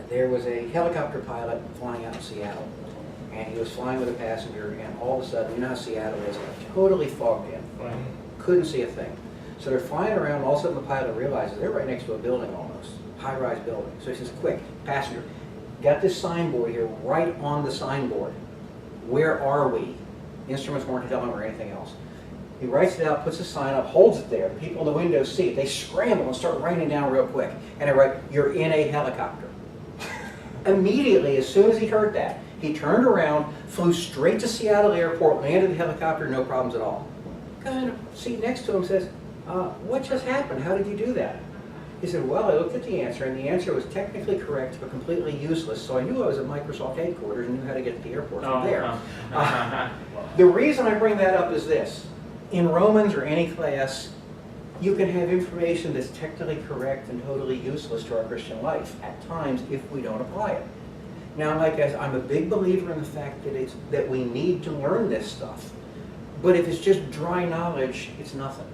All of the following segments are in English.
There was a helicopter pilot flying out in Seattle, and he was flying with a passenger, and all of a sudden, you know how Seattle is, totally fogged in. Right. Couldn't see a thing. So they're flying around, all of a sudden the pilot realizes they're right next to a building almost, high-rise building. So he says, quick, passenger, got this signboard here, right on the signboard. Where are we? Instruments weren't telling him or anything else. He writes it out, puts a sign up, holds it there. The people in the window see it. They scramble and start writing down real quick. And they write, you're in a helicopter. Immediately, as soon as he heard that, he turned around, flew straight to Seattle Airport, landed the helicopter, no problems at all. Guy in a seat next to him says, what just happened? How did you do that? He said, well, I looked at the answer, and the answer was technically correct, but completely useless, so I knew I was at Microsoft headquarters and knew how to get to the airport from there. The reason I bring that up is this. In Romans or any class, you can have information that's technically correct and totally useless to our Christian life at times if we don't apply it. Now, like I'm a big believer in the fact that we need to learn this stuff. But if it's just dry knowledge, it's nothing.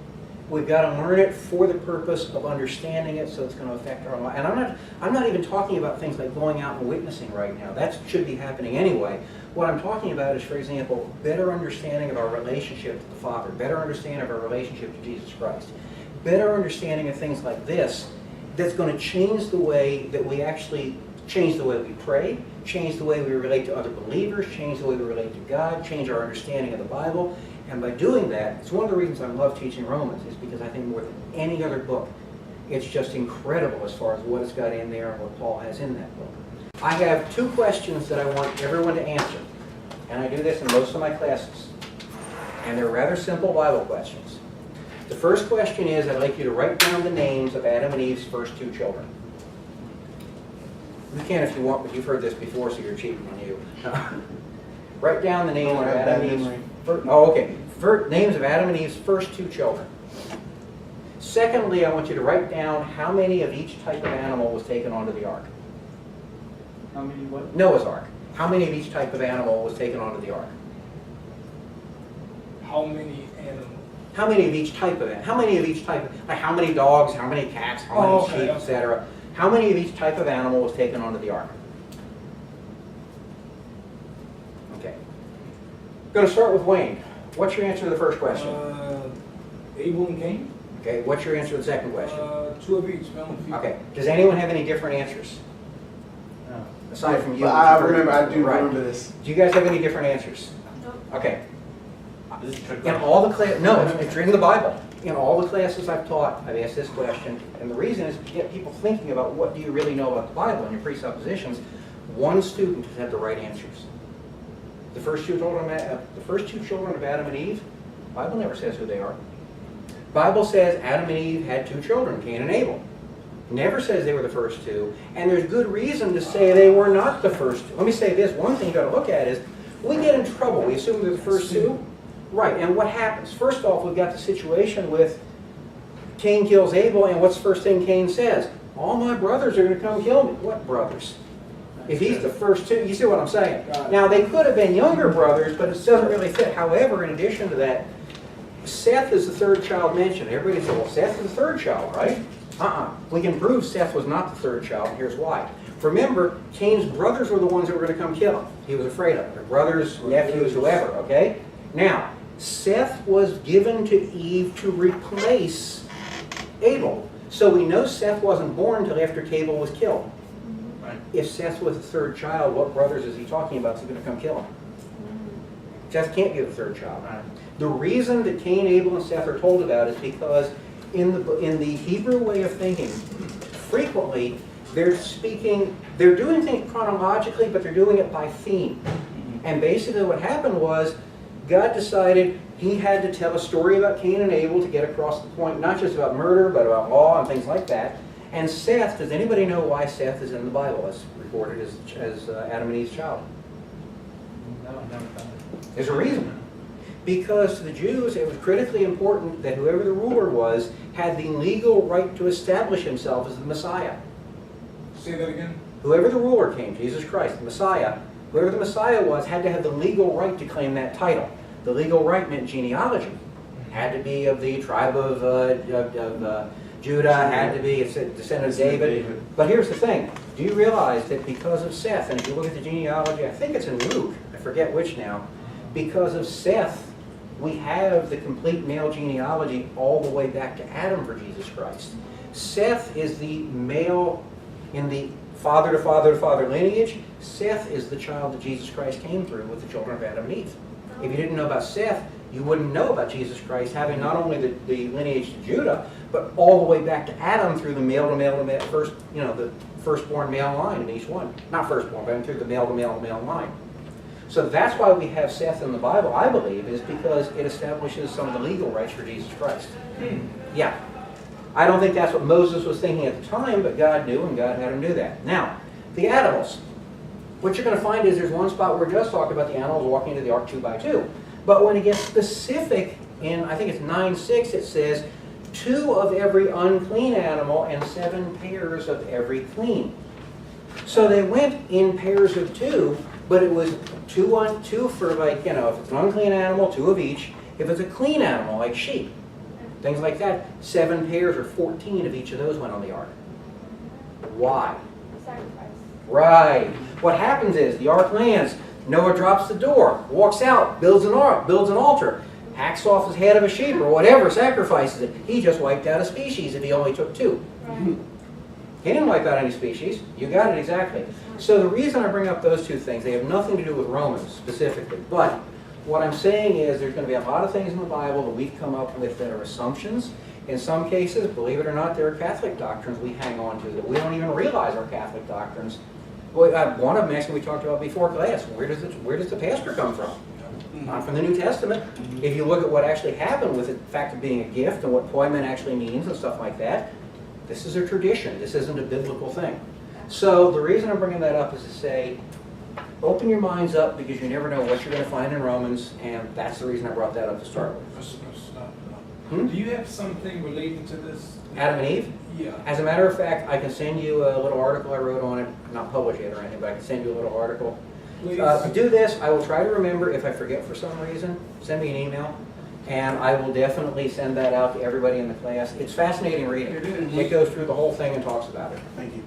We've got to learn it for the purpose of understanding it, so it's going to affect our life. And I'm not even talking about things like going out and witnessing right now. That should be happening anyway. What I'm talking about is, for example, better understanding of our relationship to the Father, better understanding of our relationship to Jesus Christ, better understanding of things like this that's going to change the way that we actually change the way we pray, change the way we relate to other believers, change the way we relate to God, change our understanding of the Bible. And by doing that, it's one of the reasons I love teaching Romans, is because I think more than any other book, it's just incredible as far as what it's got in there and what Paul has in that book. I have two questions that I want everyone to answer. And I do this in most of my classes. And they're rather simple Bible questions. The first question is, I'd like you to write down the names of Adam and Eve's first two children. You can if you want, but you've heard this before, so you're cheating on you. Write down the names of Adam and Eve's names of Adam and Eve's first two children. Secondly, I want you to write down how many of each type of animal was taken onto the ark. How many what? Noah's Ark. How many of each type of animal was taken onto the ark? How many animals? How many of each type of animal? How many of each type of, like how many dogs, how many cats, how many sheep, etc. How many of each type of animal was taken onto the ark? Okay. Going to start with Wayne. What's your answer to the first question? Abel and Cain. Okay. What's your answer to the second question? Two of each, male and female. Okay. Does anyone have any different answers? No. Aside from you. I remember this. Do you guys have any different answers? No. Okay. This is tricky. In all the classes, no, it's reading the Bible. In all the classes I've taught, I've asked this question, and the reason is to get people thinking about what do you really know about the Bible and your presuppositions. One student has had the right answers. The first two children of Adam and Eve, the Bible never says who they are. The Bible says Adam and Eve had two children, Cain and Abel. Never says they were the first two, and there's good reason to say they were not the first two. Let me say this, one thing you've got to look at is, we get in trouble, we assume they're the first two. Right, and what happens? First off, we've got the situation with Cain kills Abel, and what's the first thing Cain says? All my brothers are going to come kill me. What brothers? If he's the first two, you see what I'm saying? Now, they could have been younger brothers, but it doesn't really fit. However, in addition to that, Seth is the third child mentioned. Everybody said, well, Seth is the third child, right? We can prove Seth was not the third child, and here's why. Remember, Cain's brothers were the ones that were going to come kill him. He was afraid of them. Their brothers, nephews, whoever, okay? Now, Seth was given to Eve to replace Abel. So we know Seth wasn't born until after Abel was killed. Right. If Seth was the third child, what brothers is he talking about? Is he going to come kill him? Seth can't be the third child. Right. The reason that Cain, Abel, and Seth are told about is because in the Hebrew way of thinking, frequently they're doing things chronologically, but they're doing it by theme. And basically what happened was, God decided he had to tell a story about Cain and Abel to get across the point, not just about murder, but about law and things like that. And Seth, does anybody know why Seth is in the Bible as recorded as Adam and Eve's child? No, I've never done it. There's a reason. Because to the Jews, it was critically important that whoever the ruler was had the legal right to establish himself as the Messiah. Say that again. Whoever the ruler came, Jesus Christ, the Messiah, whoever the Messiah was, had to have the legal right to claim that title. The legal right meant genealogy. Had to be of the tribe of Judah had to be a descendant of David. But here's the thing. Do you realize that because of Seth, and if you look at the genealogy, I think it's in Luke, I forget which now, because of Seth, we have the complete male genealogy all the way back to Adam for Jesus Christ. Seth is the male in the father to father to father lineage. Seth is the child that Jesus Christ came through with the children of Adam and Eve. If you didn't know about Seth, you wouldn't know about Jesus Christ having not only the lineage to Judah, but all the way back to Adam through the male to male to male, the firstborn male line in each one. Not firstborn, but through the male to male to male line. So that's why we have Seth in the Bible, I believe, is because it establishes some of the legal rights for Jesus Christ. Yeah. I don't think that's what Moses was thinking at the time, but God knew, and God had him do that. Now, the animals. What you're going to find is there's one spot where it does talk about the animals walking into the ark 2 by 2. But when it gets specific, in I think it's 9:6, it says, 2 of every unclean animal and 7 pairs of every clean. So they went in pairs of 2, but it was 2 on 2 for if it's an unclean animal, 2 of each. If it's a clean animal, like sheep, things like that, 7 pairs or 14 of each of those went on the ark. Why? Sacrifice. Right. What happens is the ark lands, Noah drops the door, walks out, builds an ark, builds an altar, hacks off his head of a sheep or whatever, sacrifices it. He just wiped out a species if he only took 2. Right. He didn't wipe out any species. You got it exactly. So the reason I bring up those 2 things, they have nothing to do with Romans specifically. But what I'm saying is there's going to be a lot of things in the Bible that we've come up with that are assumptions. In some cases, believe it or not, there are Catholic doctrines we hang on to that we don't even realize are Catholic doctrines. Well, one of them actually we talked about before class. Where does the pastor come from? Not from the New Testament. If you look at what actually happened with the fact of being a gift and what poimen actually means and stuff like that, this is a tradition. This isn't a biblical thing. So the reason I'm bringing that up is to say, open your minds up because you never know what you're going to find in Romans, and that's the reason I brought that up to start with. Do you have something relating to this? Adam and Eve? Yeah. As a matter of fact, I can send you a little article I wrote on it, not published yet or anything, but I can send you a little article. Please. To do this, I will try to remember. If I forget for some reason, send me an email, and I will definitely send that out to everybody in the class. It's fascinating reading. It goes through the whole thing and talks about it. Thank you.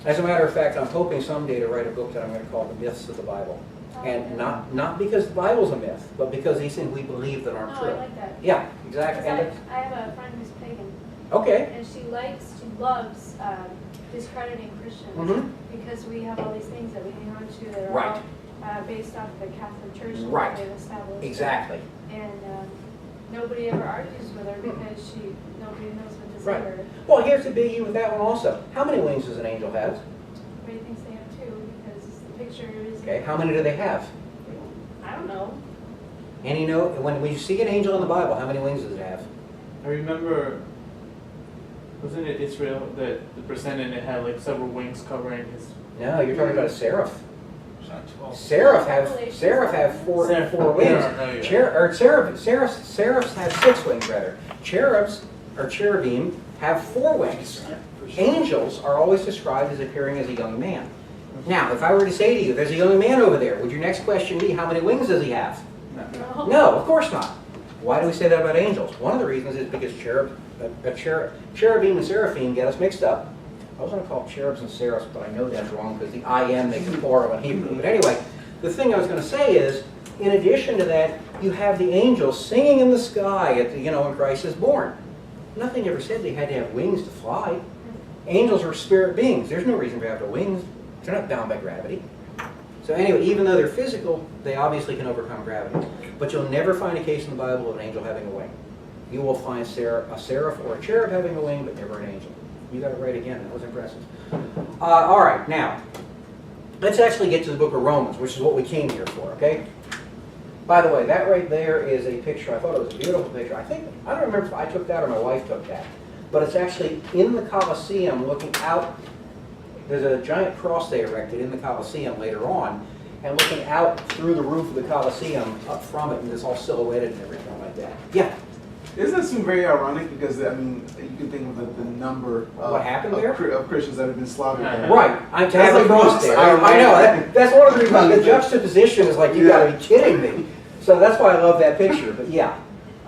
As a matter of fact, I'm hoping someday to write a book that I'm going to call The Myths of the Bible. And not because the Bible's a myth, but because these things we believe that aren't No, true. I like that. Yeah, exactly. And I have a friend who's pagan, okay. and she loves discrediting Christians Mhm. because we have all these things that we hang on to that are Right. all based off of the Catholic Church and Right. what they've established. Exactly. And nobody ever argues with her because nobody knows what to say Right. to her. Well, here's the biggie with that one also. How many wings does an angel have? Everybody thinks they have 2 because the picture is. Okay. How many do they have? I don't know. And you know, when you see an angel in the Bible, how many wings does it have? I remember, wasn't it Israel that the presented it had like several wings covering his? No, you're talking about a seraph. It's not 12. Seraph have four wings. Seraphs have 6 wings rather. Cherubs or cherubim have 4 wings. Angels are always described as appearing as a young man. Now, if I were to say to you, there's a young man over there, would your next question be, how many wings does he have? No. No, of course not. Why do we say that about angels? One of the reasons is because cherubim and seraphim get us mixed up. I was going to call cherubs and seraphs, but I know that's wrong because the I-N makes it plural in Hebrew. But anyway, the thing I was going to say is, in addition to that, you have the angels singing in the sky at when Christ is born. Nothing ever said they had to have wings to fly. Angels are spirit beings. There's no reason for them to have wings. They're not bound by gravity. So anyway, even though they're physical, they obviously can overcome gravity. But you'll never find a case in the Bible of an angel having a wing. You will find a seraph or a cherub having a wing, but never an angel. You got it right again. That was impressive. All right, now, let's actually get to the book of Romans, which is what we came here for, okay? By the way, that right there is a picture. I thought it was a beautiful picture. I don't remember if I took that or my wife took that. But it's actually in the Colosseum looking out. There's a giant cross they erected in the Colosseum later on, and looking out through the roof of the Colosseum up from it, and it's all silhouetted and everything like that. Yeah. Doesn't that seem very ironic? Because, I mean, you can think of the number What happened there? of Christians that have been slaughtered there. Right. To have a cross there. I know. That's one of the reasons. The juxtaposition is like, you got to be kidding me. So that's why I love that picture. But yeah.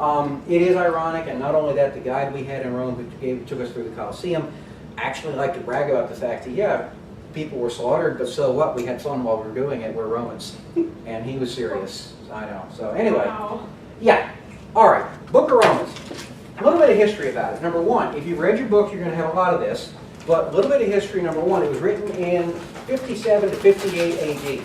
It is ironic, and not only that, the guide we had in Rome who took us through the Colosseum actually liked to brag about the fact that, yeah, people were slaughtered, but so what? We had fun while we were doing it. We're Romans. And he was serious. I know. So anyway, Wow. yeah. All right, Book of Romans. A little bit of history about it. Number one, if you've read your book, you're going to have a lot of this. But a little bit of history, number one, it was written in 57 to 58 AD.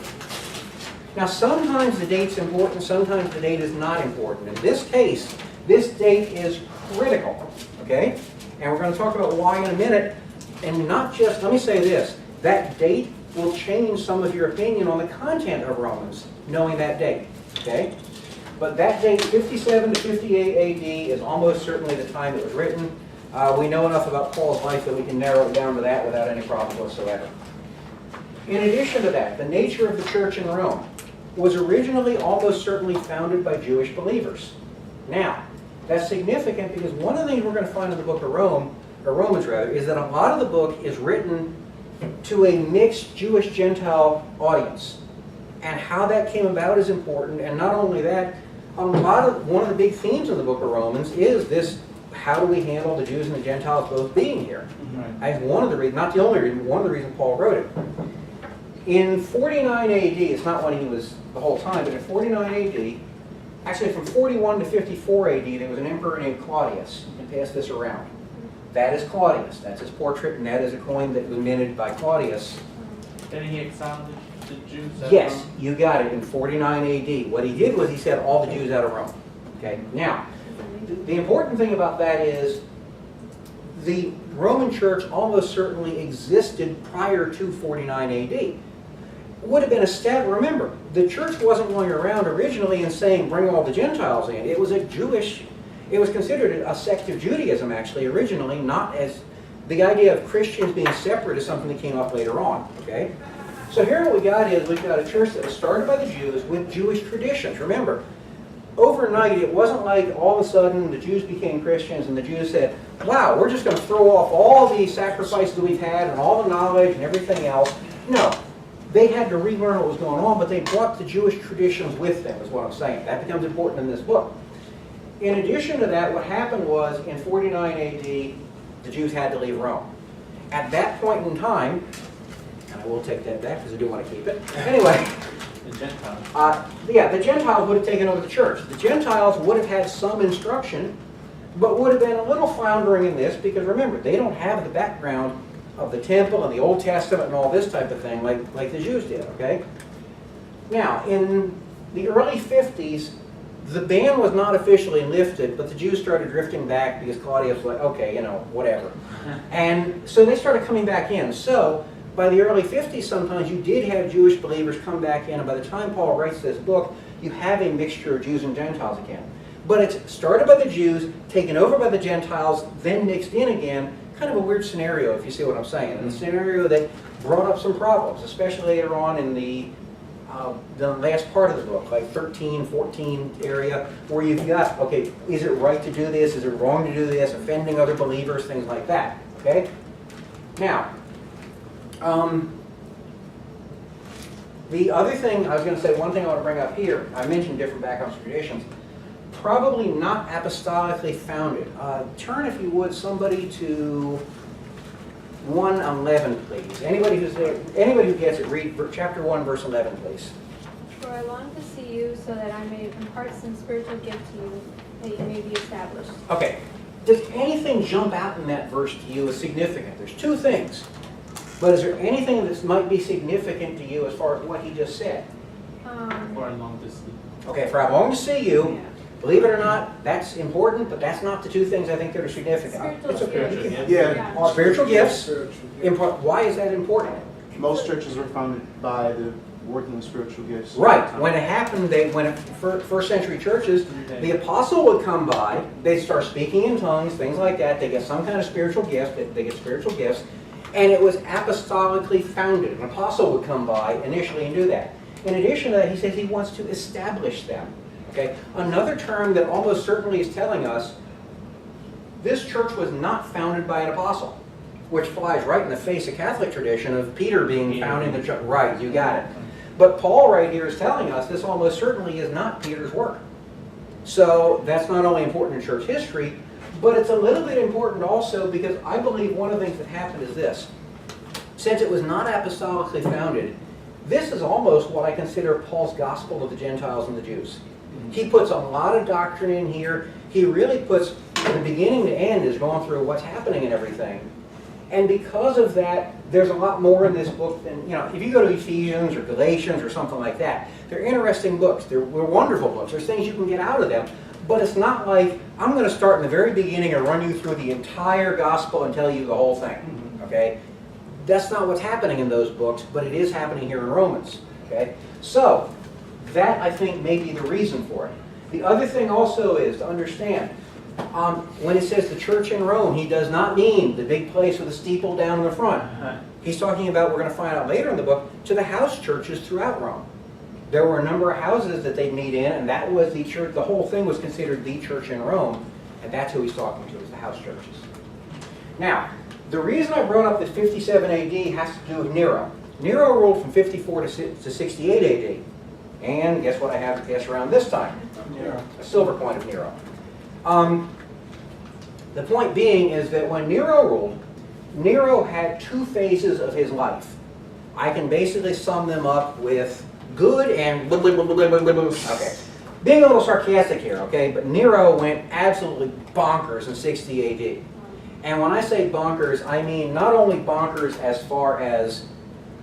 Now, sometimes the date's important, sometimes the date is not important. In this case, this date is critical, okay? And we're going to talk about why in a minute. And not just, let me say this, that date will change some of your opinion on the content of Romans, knowing that date, okay? But that date, 57 to 58 AD, is almost certainly the time it was written. We know enough about Paul's life that we can narrow it down to that without any problem whatsoever. In addition to that, the nature of the church in Rome was originally almost certainly founded by Jewish believers. Now, that's significant because one of the things we're going to find in the book of Romans rather, is that a lot of the book is written to a mixed Jewish-Gentile audience. And how that came about is important, and not only that, one of the big themes of the book of Romans is this: how do we handle the Jews and the Gentiles both being here? As one of the reasons, not the only reason, one of the reasons Paul wrote it. In 49 AD, it's not when he was the whole time, but in 49 AD, actually from 41 to 54 AD, there was an emperor named Claudius. You can pass this around. That is Claudius. That's his portrait, and that is a coin that was minted by Claudius. Then he exiled the Jews out of Yes, Rome. you got it, in 49 AD. What he did was he said all the Jews out of Rome. Okay, now, the important thing about that is the Roman church almost certainly existed prior to 49 AD. Would have been established. Remember, the church wasn't going around originally and saying, bring all the Gentiles in. It was a Jewish, it was considered a sect of Judaism, actually, originally, not as, the idea of Christians being separate is something that came up later on, okay? So here what we got is, we've got a church that was started by the Jews with Jewish traditions. Remember, overnight, it wasn't like all of a sudden the Jews became Christians and the Jews said, wow, we're just going to throw off all the sacrifices that we've had and all the knowledge and everything else. No. They had to relearn what was going on, but they brought the Jewish traditions with them, is what I'm saying. That becomes important in this book. In addition to that, what happened was, in 49 AD, the Jews had to leave Rome. At that point in time, and I will take that back because I do want to keep it. Anyway, The Gentiles. the Gentiles would have taken over the church. The Gentiles would have had some instruction, but would have been a little floundering in this because remember, they don't have the background of the temple and the Old Testament and all this type of thing like the Jews did, okay? Now, in the early 50s, the ban was not officially lifted, but the Jews started drifting back because Claudius was like, okay, whatever. And so they started coming back in. So by the early 50s, sometimes you did have Jewish believers come back in, and by the time Paul writes this book, you have a mixture of Jews and Gentiles again. But it's started by the Jews, taken over by the Gentiles, then mixed in again. Kind of a weird scenario, if you see what I'm saying. And a scenario that brought up some problems, especially later on in the last part of the book, like 13, 14 area, where you've got, okay, is it right to do this? Is it wrong to do this? Offending other believers, things like that, okay? Now, the other thing, I was going to say, one thing I want to bring up here, I mentioned different backgrounds and traditions, probably not apostolically founded. Turn, if you would, somebody to 1:11, please. Anybody who's there, anybody who gets it, read chapter 1, verse 11, please. For I long to see you so that I may impart some spiritual gift to you, that you may be established. Okay. Does anything jump out in that verse to you as significant? There's two things. But is there anything that might be significant to you as far as what he just said? For I long to see. Okay, for I long to see you. Believe it or not, that's important, but that's not the two things I think that are significant. Spiritual It's okay. gifts. Yeah. Spiritual gifts. Spiritual gifts. Why is that important? Most churches were founded by the working of spiritual gifts. Right. When it happened, first century churches, the apostle would come by, they'd start speaking in tongues, things like that. They get some kind of spiritual gift. They get spiritual gifts. And it was apostolically founded. An apostle would come by initially and do that. In addition to that, he says he wants to establish them. Okay? Another term that almost certainly is telling us this church was not founded by an apostle, which flies right in the face of Catholic tradition of Peter being founding the church. Right, you got it. But Paul right here is telling us this almost certainly is not Peter's work. So that's not only important in church history, but it's a little bit important also because I believe one of the things that happened is this. Since it was not apostolically founded, this is almost what I consider Paul's gospel of the Gentiles and the Jews. He puts a lot of doctrine in here. He really puts, from beginning to end, is going through what's happening and everything. And because of that, there's a lot more in this book than, if you go to Ephesians or Galatians or something like that, they're interesting books. They're wonderful books. There's things you can get out of them. But it's not like, I'm going to start in the very beginning and run you through the entire gospel and tell you the whole thing. Okay? That's not what's happening in those books, but it is happening here in Romans. Okay? So, that I think may be the reason for it. The other thing also is to understand, when it says the church in Rome, he does not mean the big place with the steeple down in the front. He's talking about, we're going to find out later in the book, to the house churches throughout Rome. There were a number of houses that they'd meet in, and that was the church, the whole thing was considered the church in Rome, and that's who he's talking to, is the house churches. Now, the reason I brought up that 57 AD has to do with Nero. Nero ruled from 54 to 68 AD. And guess what I have to pass around this time? A silver coin of Nero. The point being is that when Nero ruled, Nero had two phases of his life. I can basically sum them up with good and okay. Being a little sarcastic here, okay, but Nero went absolutely bonkers in 60 AD. And when I say bonkers, I mean not only bonkers as far as,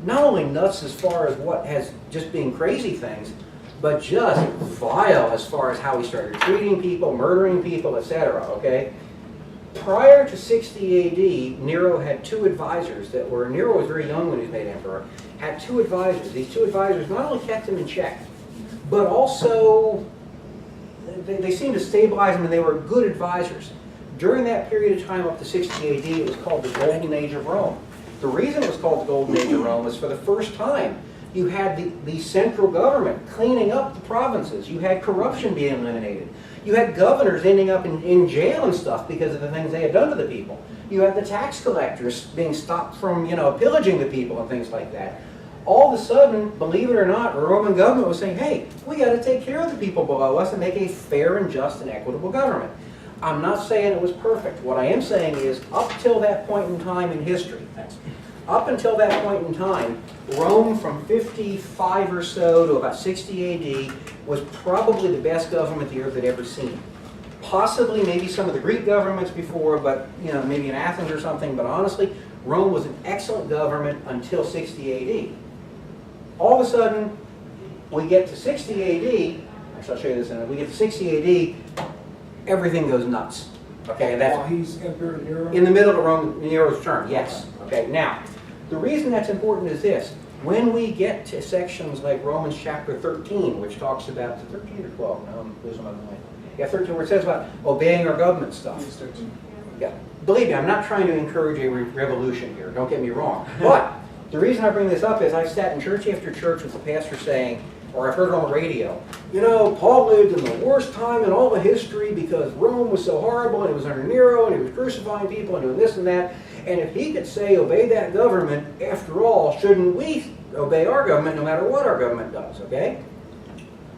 not only nuts as far as what has just being crazy things, but just vile as far as how he started treating people, murdering people, etc., okay? Prior to 60 AD, Nero had two advisors that were, Nero was very young when he was made emperor, had two advisors. These two advisors not only kept him in check, but also they seemed to stabilize him, and they were good advisors. During that period of time up to 60 AD, it was called the Golden Age of Rome. The reason it was called the Golden Age of Rome is for the first time you had the central government cleaning up the provinces. You had corruption being eliminated. You had governors ending up in jail and stuff because of the things they had done to the people. You had the tax collectors being stopped from, pillaging the people and things like that. All of a sudden, believe it or not, the Roman government was saying, hey, we got to take care of the people below us and make a fair and just and equitable government. I'm not saying it was perfect. What I am saying is, up till that point in time in history, up until that point in time, Rome from 55 or so to about 60 AD was probably the best government the earth had ever seen. Possibly maybe some of the Greek governments before, but maybe in Athens or something, but honestly, Rome was an excellent government until 60 AD. All of a sudden, we get to 60 AD, actually I'll show you this in a minute, we get to 60 AD, everything goes nuts. Okay, and that's While he's Emperor Nero? in the middle of Nero's term, yes. Okay, now, the reason that's important is this. When we get to sections like Romans chapter 13, which talks about, 13 or 12? No, I'm losing my mind. Yeah, 13, where it says about obeying our government stuff. Yeah, believe me, I'm not trying to encourage a revolution here, don't get me wrong. But the reason I bring this up is I've sat in church after church with the pastor saying, or I've heard it on the radio, Paul lived in the worst time in all the history because Rome was so horrible and it was under Nero and he was crucifying people and doing this and that. And if he could say, obey that government, after all, shouldn't we obey our government no matter what our government does, okay?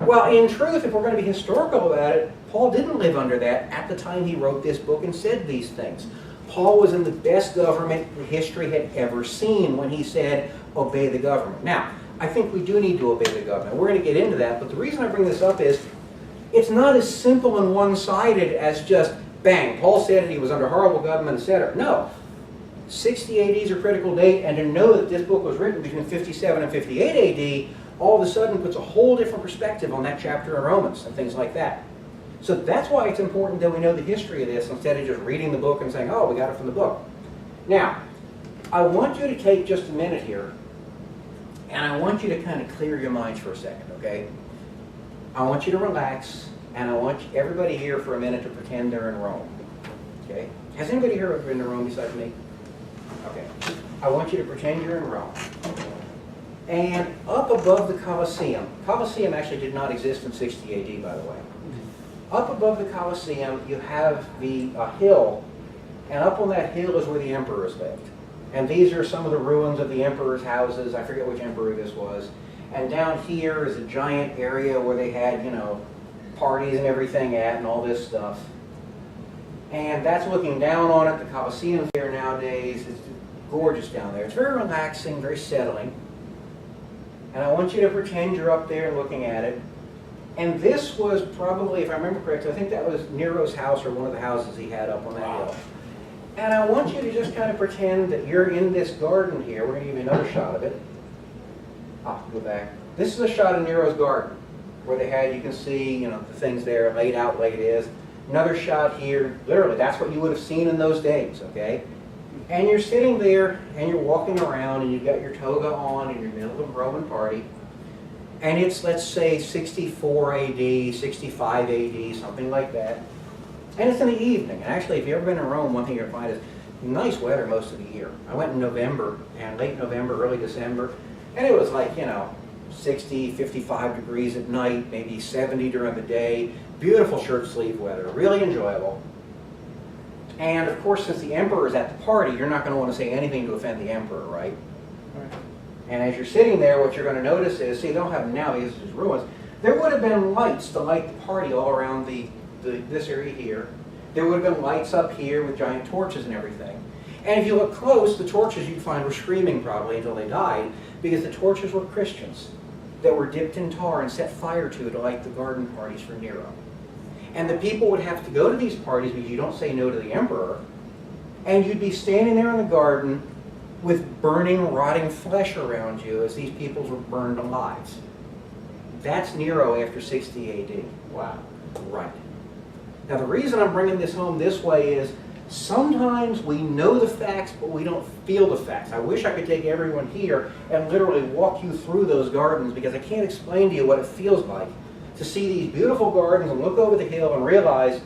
Well, in truth, if we're going to be historical about it, Paul didn't live under that at the time he wrote this book and said these things. Paul was in the best government history had ever seen when he said, obey the government. Now, I think we do need to obey the government. We're going to get into that, but the reason I bring this up is it's not as simple and one-sided as just, bang, Paul said it, he was under horrible government, etc. No. 60 AD is a critical date, and to know that this book was written between 57 and 58 AD all of a sudden puts a whole different perspective on that chapter in Romans and things like that. So that's why it's important that we know the history of this instead of just reading the book and saying, oh, we got it from the book. Now, I want you to take just a minute here, and I want you to kind of clear your minds for a second, okay? I want you to relax, and I want everybody here for a minute to pretend they're in Rome, okay? Has anybody here ever been to Rome besides me? Okay. I want you to pretend you're in Rome. And up above the Colosseum actually did not exist in 60 AD, by the way. Up above the Colosseum, you have the hill, and up on that hill is where the emperors lived. And these are some of the ruins of the emperors' houses. I forget which emperor this was. And down here is a giant area where they had, parties and everything at and all this stuff. And that's looking down on it. The Colosseum's here nowadays. It's gorgeous down there. It's very relaxing, very settling. And I want you to pretend you're up there looking at it. And this was probably, if I remember correctly, I think that was Nero's house or one of the houses he had up on that hill. And I want you to just kind of pretend that you're in this garden here. We're going to give you another shot of it. Go back. This is a shot of Nero's garden where they had, you can see, you know, the things there laid out like it is. Another shot here. Literally, that's what you would have seen in those days, okay? And you're sitting there and you're walking around and you've got your toga on in your middle of a Roman party. And it's, let's say, 64 AD, 65 AD, something like that. And it's in the evening. And actually, if you've ever been in Rome, one thing you're going to find is nice weather most of the year. I went in November, and late November, early December, and it was like, you know, 60, 55 degrees at night, maybe 70 during the day. Beautiful shirt sleeve weather, really enjoyable. And of course, since the emperor's at the party, you're not going to want to say anything to offend the emperor, right? And as you're sitting there, what you're going to notice is, see, they don't have them now, these are ruins. There would have been lights to light the party all around this area here. There would have been lights up here with giant torches and everything. And if you look close, the torches you'd find were screaming probably until they died, because the torches were Christians that were dipped in tar and set fire to light the garden parties for Nero. And the people would have to go to these parties because you don't say no to the emperor, and you'd be standing there in the garden with burning, rotting flesh around you as these peoples were burned alive. That's Nero after 60 AD. Wow. Right. Now the reason I'm bringing this home this way is sometimes we know the facts, but we don't feel the facts. I wish I could take everyone here and literally walk you through those gardens, because I can't explain to you what it feels like to see these beautiful gardens and look over the hill and realize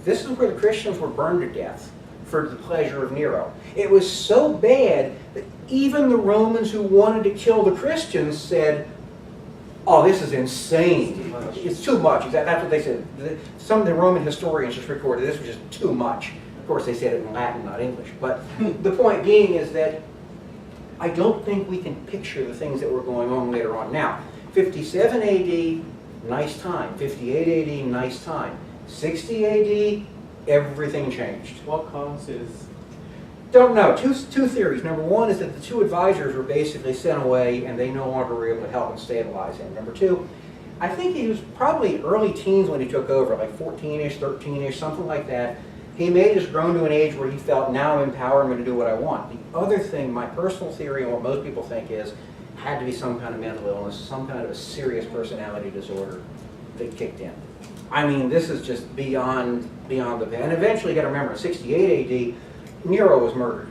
this is where the Christians were burned to death for the pleasure of Nero. It was so bad that even the Romans who wanted to kill the Christians said, oh, this is insane. It's too much. That's what they said. Some of the Roman historians just recorded this was just too much. Of course, they said it in Latin, not English. But the point being is that I don't think we can picture the things that were going on later on. Now, 57 AD, nice time. 58 AD, nice time. 60 AD, everything changed. What causes? Don't know. Two theories. Number one is that the two advisors were basically sent away and they no longer were able to help and stabilize him. Number two, I think he was probably early teens when he took over, like 14-ish, 13-ish, something like that. He may have just grown to an age where he felt, now I'm in power, I'm going to do what I want. The other thing, my personal theory and what most people think is, had to be some kind of mental illness, some kind of a serious personality disorder that kicked in. I mean, this is just beyond the and eventually you got to remember, in 68 AD, Nero was murdered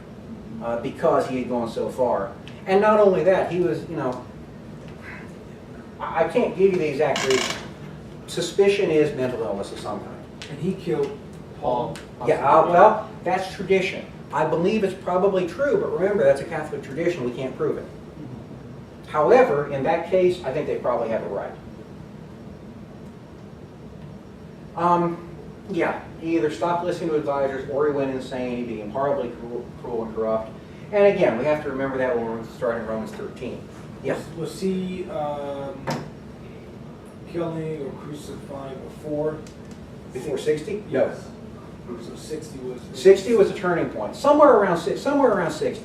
because he had gone so far. And not only that, he was, you know, I can't give you the exact reason. Suspicion is mental illness of some kind. And he killed Paul. Yeah, well, that's tradition. I believe it's probably true, but remember, that's a Catholic tradition. We can't prove it. However, in that case, I think they probably have it right. Yeah, he either stopped listening to advisors or he went insane. He became horribly cruel and corrupt. And again, we have to remember that when we're starting Romans 13. Yes? Was he killing or crucifying before? Before 60? Yes. So 60 was... 60 was a turning point. Somewhere around 60.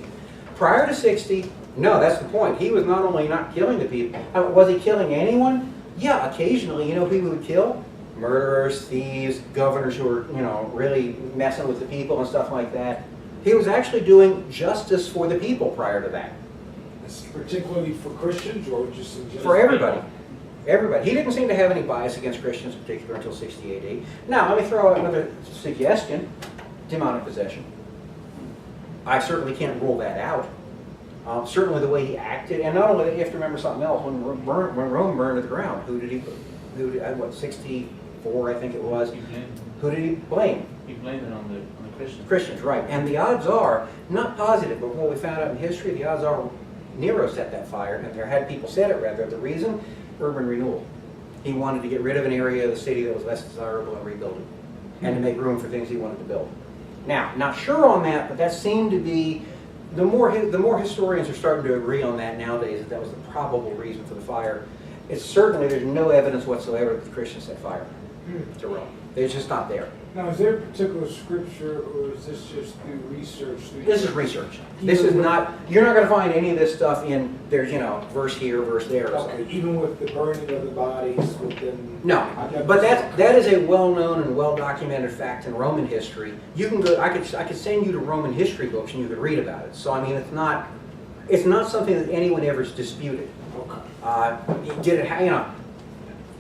Prior to 60, no, that's the point. He was not only not killing the people. Was he killing anyone? Yeah, occasionally. You know who he would kill? Murderers, thieves, governors who were, you know, really messing with the people and stuff like that. He was actually doing justice for the people prior to that. Particularly for Christians or just in general? For everybody. Everybody. He didn't seem to have any bias against Christians in particular until 60 AD. Now, let me throw out another suggestion. Demonic possession. I certainly can't rule that out. Certainly the way he acted, and not only that, you have to remember something else. When Rome burned to the ground, who did 64, I think it was. Who did he blame? He blamed it on the Christians. Christians, right. And the odds are, not positive, but what we found out in history, the odds are Nero set that fire, and there had people set it rather. The reason? Urban renewal. He wanted to get rid of an area of the city that was less desirable and rebuild it, and to make room for things he wanted to build. Now, not sure on that, but that seemed to be, the more historians are starting to agree on that nowadays, that was the probable reason for the fire. It's certainly, there's no evidence whatsoever that the Christians set fire. to Rome. It's just not there. Now, is there a particular scripture, or is this just through research? This is research. This is not, you're not going to find any of this stuff in, there's, verse here, verse there or Okay, something. even with the burning of the bodies within... No, but that is a well-known and well-documented fact in Roman history. You can go, I could send you to Roman history books and you could read about it. So, I mean, it's not something that anyone ever has disputed. Okay. Did it,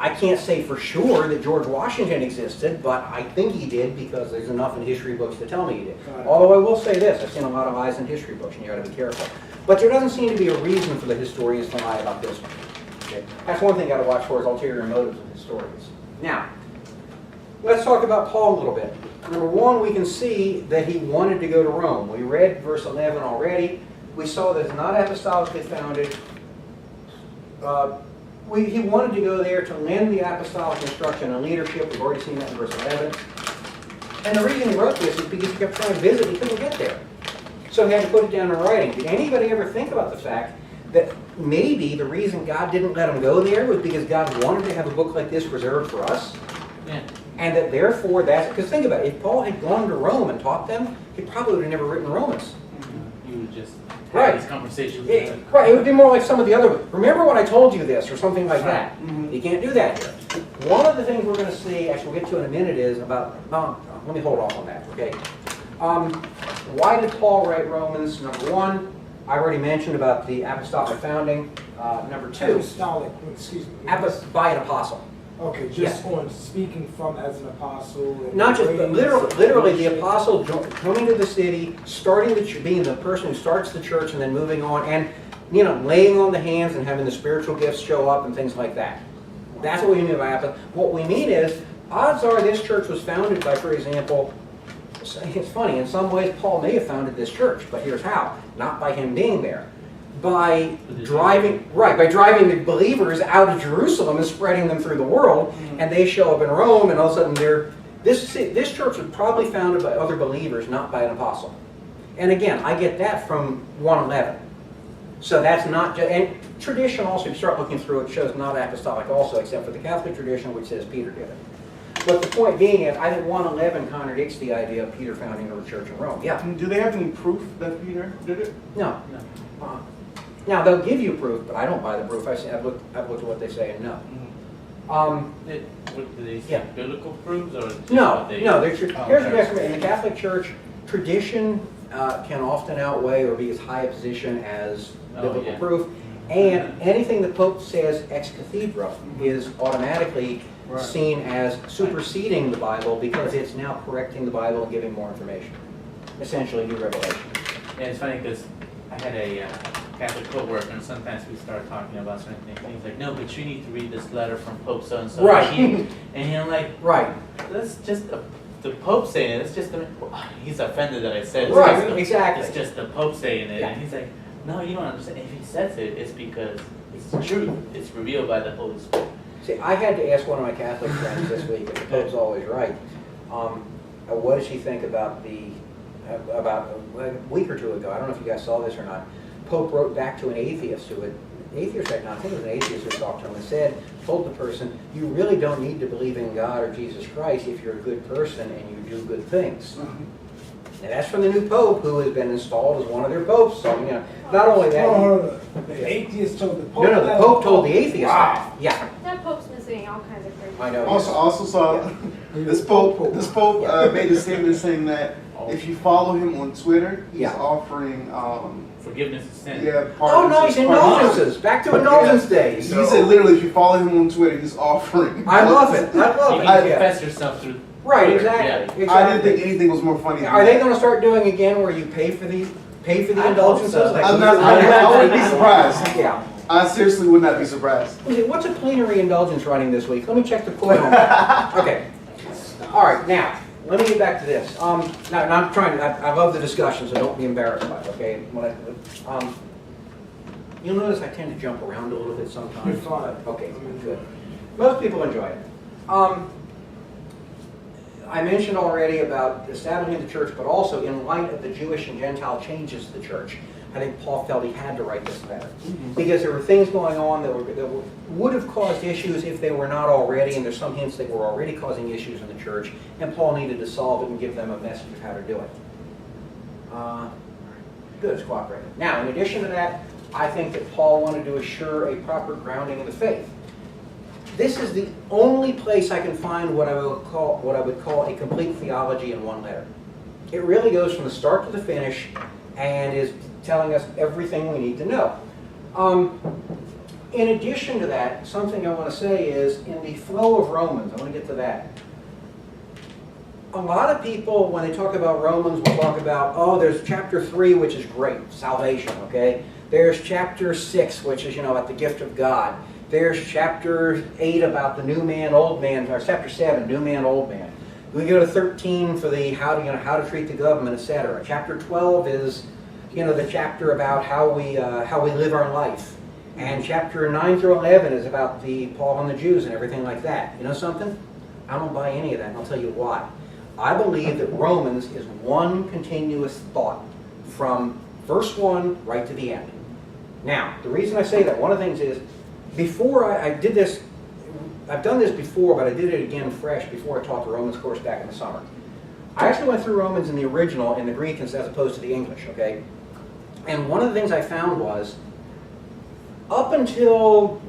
I can't say for sure that George Washington existed, but I think he did because there's enough in history books to tell me he did. Although I will say this, I've seen a lot of lies in history books, and you got to be careful. But there doesn't seem to be a reason for the historians to lie about this one. Okay? That's one thing you got to watch for is ulterior motives of historians. Now, let's talk about Paul a little bit. Number one, we can see that he wanted to go to Rome. We read verse 11 already. We saw that it's not apostolically founded. He wanted to go there to lend the apostolic instruction and leadership. We've already seen that in verse 11. And the reason he wrote this is because he kept trying to visit. He couldn't get there. So he had to put it down in writing. Did anybody ever think about the fact that maybe the reason God didn't let him go there was because God wanted to have a book like this reserved for us? Yeah. And that therefore that's... Because think about it. If Paul had gone to Rome and taught them, he probably would have never written Romans. You would just have Right. these conversations. Right, it would be more like some of the other, remember when I told you this, or something like that. You can't do that here. One of the things we're going to see, actually we'll get to in a minute, is about, let me hold off on that, okay? Why did Paul write Romans? Number one, I already mentioned about the apostolic founding. Number two, Apostolic, excuse me. by an apostle. Okay, just on speaking from as an apostle. And Not just, but ways literally the of apostle coming to the city, starting being the person who starts the church and then moving on, and laying on the hands and having the spiritual gifts show up and things like that. That's what we mean by apostolic. What we mean is, odds are this church was founded by, for example, it's funny, in some ways Paul may have founded this church, but here's how. Not by him being there. By driving the believers out of Jerusalem and spreading them through the world, and they show up in Rome, and all of a sudden this church was probably founded by other believers, not by an apostle. And again, I get that from 1:11. So that's not just, and tradition also, if you start looking through it, shows not apostolic also, except for the Catholic tradition, which says Peter did it. But the point being is, I think 1:11 contradicts the idea of Peter founding the church in Rome. Yeah. Do they have any proof that Peter did it? No. Now, they'll give you proof, but I don't buy the proof. I've looked at what they say and no. Do they say Yeah. biblical proofs or just No. what they... Here's the guess. In the Catholic Church, tradition can often outweigh or be as high a position as biblical proof. And anything the Pope says ex cathedra is automatically seen as superseding the Bible because it's now correcting the Bible and giving more information. Essentially, new revelation. Yeah, it's funny because I had a Catholic co-worker, and sometimes we start talking about certain things. He's like, "No, but you need to read this letter from Pope so and so." Right. And I'm like, Right. "That's just the Pope saying it. It's just he's offended that I said it. Right. Exactly. It's just the Pope saying it." Yeah. And he's like, "No, you don't understand. If he says it, it's because it's the truth. It's revealed by the Holy Spirit." See, I had to ask one of my Catholic friends this week, and the Pope's always right. What does she think about a week or two ago? I don't know if you guys saw this or not. Pope wrote back to an atheist who had, I think it was an atheist who talked to him and told the person, you really don't need to believe in God or Jesus Christ if you're a good person and you do good things. And that's from the new Pope who has been installed as one of their popes. So, not only that. The atheist told the Pope. No, the Pope told the atheist. Wow. Yeah. That Pope's missing all kinds of crazy. I know. Also saw this Pope made a statement saying that if you follow him on Twitter, he's offering Forgiveness of sin. Nice, indulgences. Back to indulgence days. He said literally, if you follow him on Twitter, he's offering. I love it. You I can confess yourself through. Right, Twitter. exactly. Yeah. I didn't think anything was more funny than Are they that. going to start doing again where you pay for the I indulgences? hope so. Like I wouldn't be surprised. Yeah. I seriously would not be surprised. What's a plenary indulgence running this week? Let me check the quote on that. Okay. All right, now, let me get back to this. Now I'm trying to, I love the discussion, so don't be embarrassed by it, okay? You'll notice I tend to jump around a little bit sometimes. You're fine. Okay, good. Most people enjoy it. I mentioned already about establishing the church, but also in light of the Jewish and Gentile changes to the church. I think Paul felt he had to write this letter. Because there were things going on that would have caused issues if they were not already, and there's some hints they were already causing issues in the church, and Paul needed to solve it and give them a message of how to do it. Good, it's cooperating. Now, in addition to that, I think that Paul wanted to assure a proper grounding in the faith. This is the only place I can find what I would call a complete theology in one letter. It really goes from the start to the finish and is telling us everything we need to know. In addition to that, something I want to say is in the flow of Romans, I want to get to that. A lot of people, when they talk about Romans, will talk about, oh, there's chapter 3, which is great, salvation, okay? There's chapter 6, which is, about the gift of God. There's chapter 8 about the new man, old man, or chapter 7, new man, old man. We go to 13 for the how to treat the government, etc. Chapter 12 is, the chapter about how we live our life. And chapter 9 through 11 is about Paul and the Jews and everything like that. You know something? I don't buy any of that, and I'll tell you why. I believe that Romans is one continuous thought from verse 1 right to the end. Now, the reason I say that, one of the things is, before I did this, I've done this before, but I did it again fresh before I taught the Romans course back in the summer. I actually went through Romans in the original, in the Greek, as opposed to the English, okay? And one of the things I found was, up until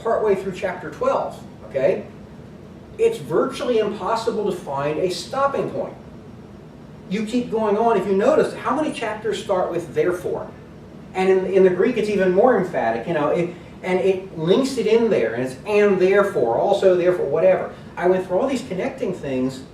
partway through chapter 12, okay, it's virtually impossible to find a stopping point. You keep going on. If you notice, how many chapters start with therefore? And in the Greek, it's even more emphatic, and it links it in there, and it's and therefore, also therefore, whatever. I went through all these connecting things.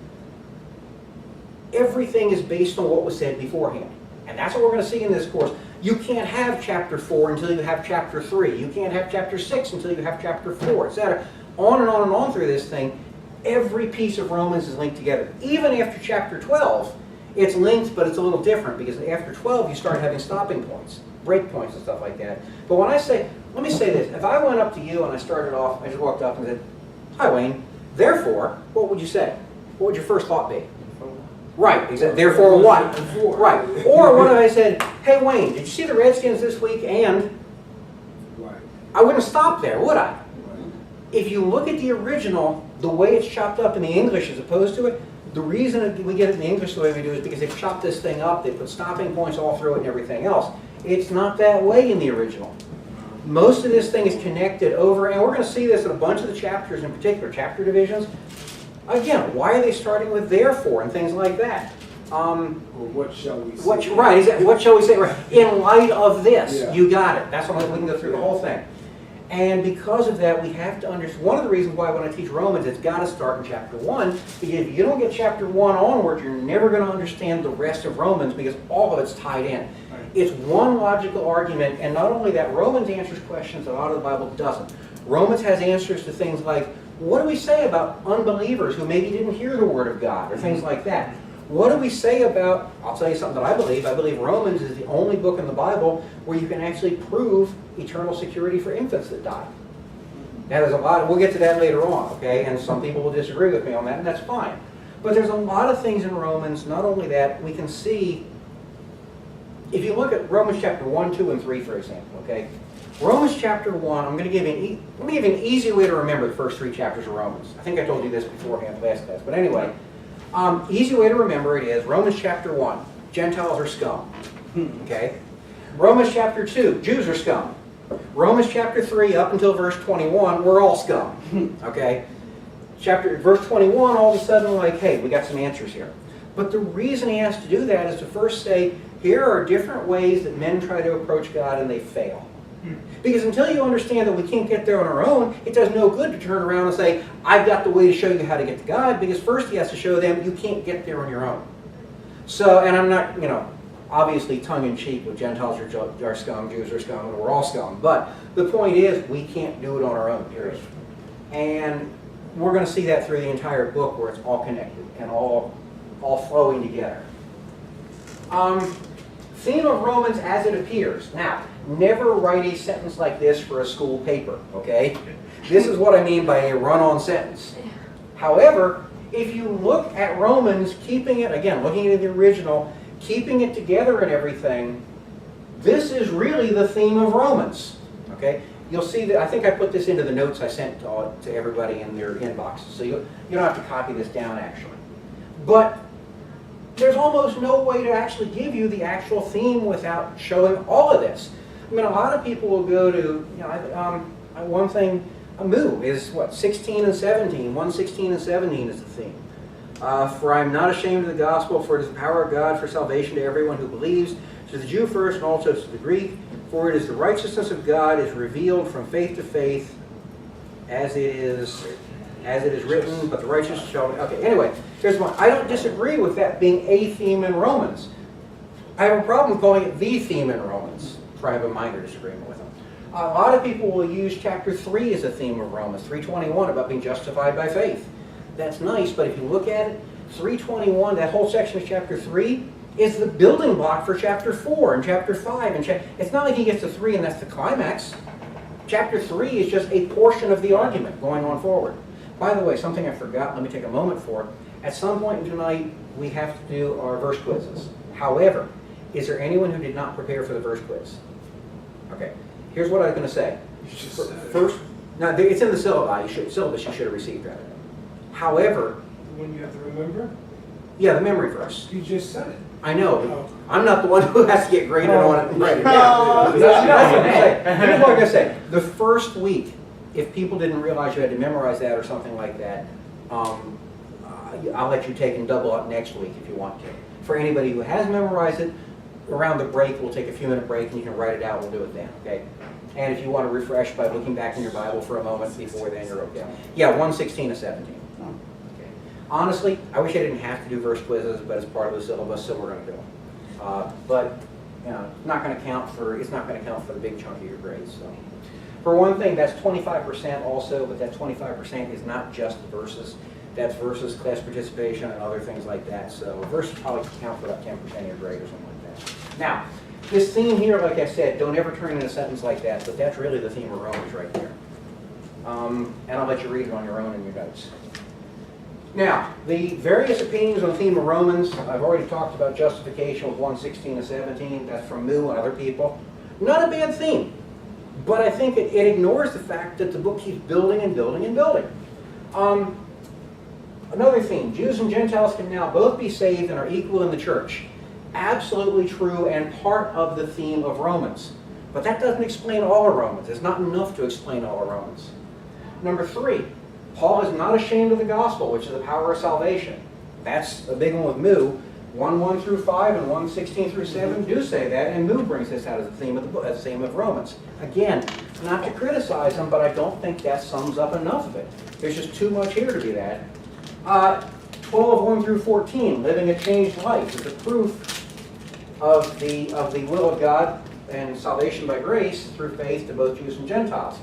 Everything is based on what was said beforehand. And that's what we're going to see in this course. You can't have chapter 4 until you have chapter 3. You can't have chapter 6 until you have chapter 4, etc. On and on and on through this thing. Every piece of Romans is linked together. Even after chapter 12, it's linked, but it's a little different, because after 12 you start having stopping points, break points and stuff like that. But when I say, let me say this, if I went up to you and I started off, I just walked up and said, hi Wayne, therefore, what would you say? What would your first thought be? Right, exactly. Therefore what? Right. Or what if I said, hey Wayne, did you see the Redskins this week? And I wouldn't stop there, would I? If you look at the original, the way it's chopped up in the English as opposed to it, the reason we get it in the English the way we do is because they've chopped this thing up, they put stopping points all through it and everything else. It's not that way in the original. Most of this thing is connected over, and we're going to see this in a bunch of the chapters, in particular, chapter divisions. Again, why are they starting with therefore and things like that? Or what shall we say? What shall we say? Right. In light of this, Yeah. You got it. That's why we can go through the whole thing. And because of that, we have to understand, one of the reasons why when I teach Romans, it's got to start in chapter 1, because if you don't get chapter 1 onward, you're never going to understand the rest of Romans, because all of it's tied in. Right. It's one logical argument, and not only that, Romans answers questions that a lot of the Bible doesn't. Romans has answers to things like, what do we say about unbelievers who maybe didn't hear the Word of God, or things like that? What do we say about, I'll tell you something that I believe Romans is the only book in the Bible where you can actually prove eternal security for infants that die. Now there's a lot, we'll get to that later on, okay, and some people will disagree with me on that, and that's fine. But there's a lot of things in Romans, not only that, we can see, if you look at Romans chapter 1, 2, and 3, for example, okay, Romans chapter 1, I'm going to give you an easy way to remember the first 3 chapters of Romans. I think I told you this beforehand last class, but anyway, easy way to remember it is Romans chapter 1, Gentiles are scum, okay? Romans chapter 2, Jews are scum. Romans chapter 3, up until verse 21, we're all scum, okay? Verse 21, all of a sudden, like, hey, we got some answers here. But the reason he has to do that is to first say, here are different ways that men try to approach God and they fail. Because until you understand that we can't get there on our own, it does no good to turn around and say, I've got the way to show you how to get to God, because first he has to show them you can't get there on your own. So, and I'm not, obviously tongue-in-cheek with Gentiles are scum, Jews are scum, and we're all scum. But the point is, we can't do it on our own, period. And we're going to see that through the entire book where it's all connected and all flowing together. Theme of Romans as it appears. Now, never write a sentence like this for a school paper, okay? This is what I mean by a run-on sentence. However, if you look at Romans, keeping it, again, looking at the original, keeping it together and everything, This is really the theme of Romans. Okay? You'll see that, I think I put this into the notes I sent to everybody in their inboxes, so you don't have to copy this down actually. But there's almost no way to actually give you the actual theme without showing all of this. I mean, a lot of people will go to, one thing, Mu is what, 16 and 17, 1:16 and 17 is the theme. For I am not ashamed of the gospel, for it is the power of God for salvation to everyone who believes, to the Jew first and also to the Greek. For it is the righteousness of God is revealed from faith to faith, as it is written, but the righteous shall... Okay, anyway, here's one. I don't disagree with that being a theme in Romans. I have a problem calling it the theme in Romans, for I have a minor disagreement with them. A lot of people will use chapter 3 as a theme of Romans, 3:21, about being justified by faith. That's nice, but if you look at it, 3:21, that whole section of chapter 3, is the building block for chapter 4 and chapter 5. It's not like he gets to 3 and that's the climax. Chapter 3 is just a portion of the argument going on forward. By the way, something I forgot, let me take a moment for. At some point tonight, we have to do our verse quizzes. However, is there anyone who did not prepare for the verse quiz? Okay, here's what I was going to say. First, now it's in the syllabus you should have received that. However, When you have to remember, yeah, the memory verse. you just said it. I know, but Oh. I'm not the one who has to get graded on it and write it down. That's what I'm going to say. Here's what I'm going to say. The first week, if people didn't realize you had to memorize that or something like that, I'll let you take and double up next week if you want to. For anybody who has memorized it, around the break, we'll take a few minute break and you can write it out. We'll do it then, okay? And if you want to refresh by looking back in your Bible for a moment before then, you're okay. Yeah, 1:16 to 17. Okay. Honestly, I wish I didn't have to do verse quizzes, but it's part of the syllabus, so we're going to do them. But you know, it's not going to count for the big chunk of your grades. So, for one thing, that's 25% also, but that 25% is not just the verses. That's versus class participation and other things like that. So verses probably count for about 10% of your grade or something like that. Now, this theme here, like I said, don't ever turn in a sentence like that, but that's really the theme of Romans right there. And I'll let you read it on your own in your notes. Now, the various opinions on the theme of Romans, I've already talked about justification with 1:16 to 17. That's from Mu and other people. Not a bad theme, but I think it ignores the fact that the book keeps building and building and building. Another theme, Jews and Gentiles can now both be saved and are equal in the church. Absolutely true and part of the theme of Romans. But that doesn't explain all of Romans. It's not enough to explain all of Romans. Number 3, Paul is not ashamed of the gospel, which is the power of salvation. That's a big one with Mu. 1:1 through 5 and 1:16 through 7 do say that, and Mu brings this out as the theme of the book, as the theme of Romans. Again, not to criticize them, but I don't think that sums up enough of it. There's just too much here to be that. 12:1 through 14, living a changed life, is a proof of the will of God and salvation by grace through faith to both Jews and Gentiles.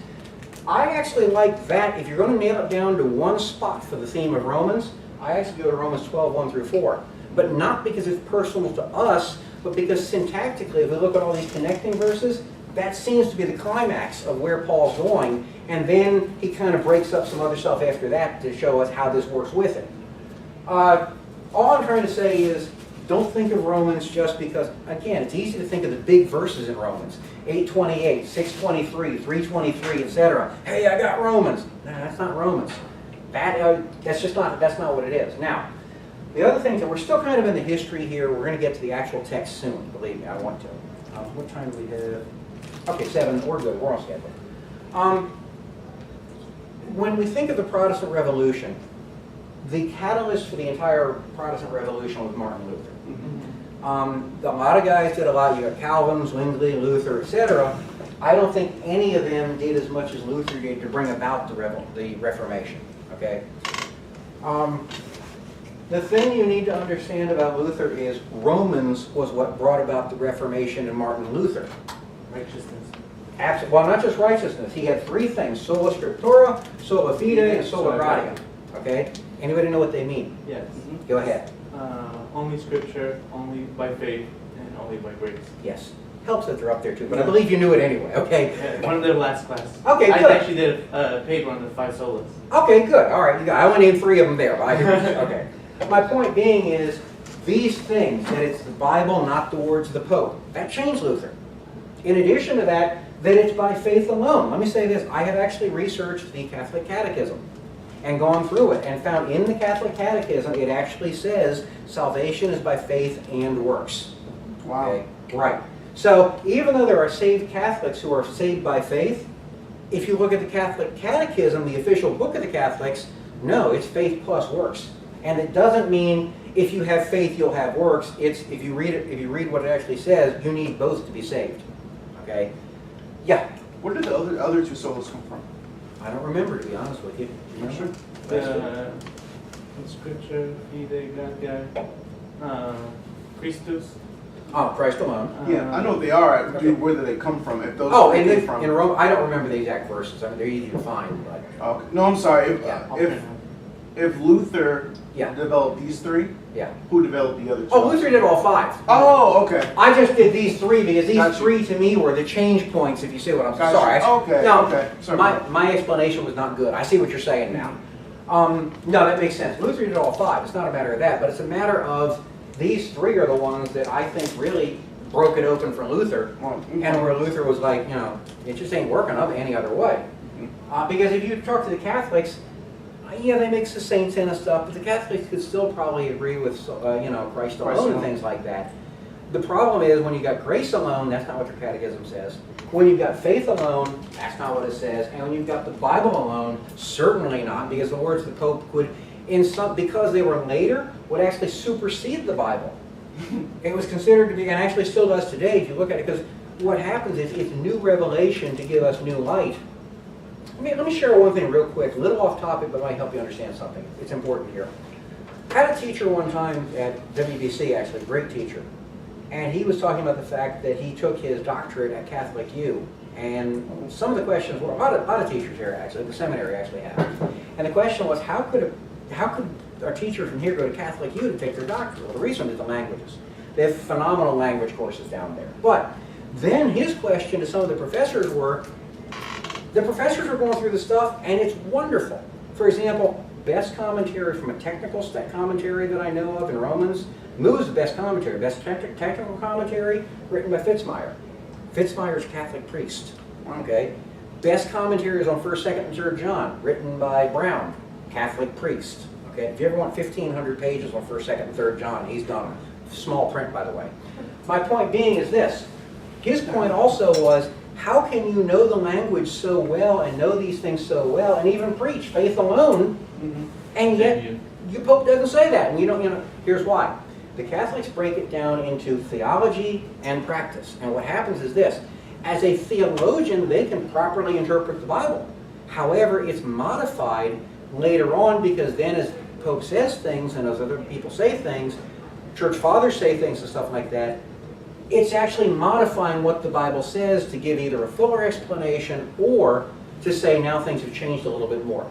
I actually like that. If you're going to nail it down to one spot for the theme of Romans, I actually go to Romans 12:1 through 4. But not because it's personal to us, but because syntactically, if we look at all these connecting verses, that seems to be the climax of where Paul's going, and then he kind of breaks up some other stuff after that to show us how this works with it. All I'm trying to say is, don't think of Romans just because, again, it's easy to think of the big verses in Romans. 8:28, 6:23, 3:23, etc. Hey, I got Romans. No, that's not Romans. That's not what it is. Now, the other thing that we're still kind of in the history here. We're going to get to the actual text soon. Believe me, I want to. What time do we have? Okay, 7. We're good. We're on schedule. When we think of the Protestant Revolution, the catalyst for the entire Protestant Revolution was Martin Luther. A lot of guys did a lot. You got Calvin, Zwingli, Luther, etc. I don't think any of them did as much as Luther did to bring about the Reformation. Okay. The thing you need to understand about Luther is Romans was what brought about the Reformation and Martin Luther. Righteousness. Well, not just righteousness. He had 3 things: sola scriptura, sola fide, and sola gratia. Okay? Anybody know what they mean? Yes. Go ahead. Only scripture, only by faith, and only by grace. Yes. Helps that they're up there too, but I believe you knew it anyway, okay? Yeah, one of their last class. Okay, I good. actually did a paper on the 5 solas. Okay, good. All right, I only named 3 of them there, but I hear you. Okay. My point being is, these things, that it's the Bible, not the words of the Pope, that changed Luther. In addition to that it's by faith alone. Let me say this, I have actually researched the Catholic Catechism and gone through it and found in the Catholic Catechism it actually says salvation is by faith and works. Wow. Okay? Right. So even though there are saved Catholics who are saved by faith, if you look at the Catholic Catechism, the official book of the Catholics, no, it's faith plus works. And it doesn't mean if you have faith you'll have works. It's if you read what it actually says, you need both to be saved. Okay? Yeah. Where did the other two solas come from? I don't remember, to be honest with you. Do you remember? In scripture, Fide Gratia, Christus. Oh, Christ alone. Yeah, I know they are. Where do they come from? If those came from. In Rome, I don't remember the exact verses. I mean, they're easy to find, but Okay. No, I'm sorry. Yeah. If Luther Yeah. developed these three, yeah. who developed the other two? Oh, Luther did all five. Oh, okay. I just did these three because these Gotcha. three to me were the change points, if you see what I'm saying. Gotcha. Sorry. Okay, No, okay. Sorry. my explanation was not good. I see what you're saying now. No, that makes sense. Luther did all five. It's not a matter of that, but it's a matter of these three are the ones that I think really broke it open for Luther, and where Luther was like, it just ain't working up any other way. Because if you talk to the Catholics, yeah, they mix the saints in and stuff, but the Catholics could still probably agree with, Christ alone and things like that. The problem is when you got grace alone, that's not what your catechism says. When you've got faith alone, that's not what it says. And when you've got the Bible alone, certainly not, because the words of the Pope would, because they were later, would actually supersede the Bible. It was considered to be, and actually still does today, if you look at it, because what happens is it's new revelation to give us new light. Let me share one thing real quick, a little off topic, but it might help you understand something. It's important here. I had a teacher one time at WBC, actually, a great teacher, and he was talking about the fact that he took his doctorate at Catholic U, and some of the questions were, a lot of teachers here actually, the seminary actually have, and the question was, how could our teachers from here go to Catholic U to take their doctorate? Well, the reason is the languages. They have phenomenal language courses down there. But then his question to some of the professors were, the professors are going through the stuff, and it's wonderful. For example, best commentary from a technical commentary that I know of in Romans, Moo's the best commentary. Best technical commentary written by Fitzmyer. Fitzmyer's a Catholic priest. Okay. Best commentaries on 1st, 2nd, and 3rd John, written by Brown, Catholic priest. Okay. If you ever want 1,500 pages on 1st, 2nd, and 3rd John, he's done them. Small print, by the way. My point being is this. His point also was, how can you know the language so well and know these things so well and even preach faith alone, and yet your Pope doesn't say that? And you don't, here's why. The Catholics break it down into theology and practice. And what happens is this. As a theologian, they can properly interpret the Bible. However, it's modified later on because then as Pope says things and as other people say things, church fathers say things and stuff like that, it's actually modifying what the Bible says to give either a fuller explanation or to say now things have changed a little bit more.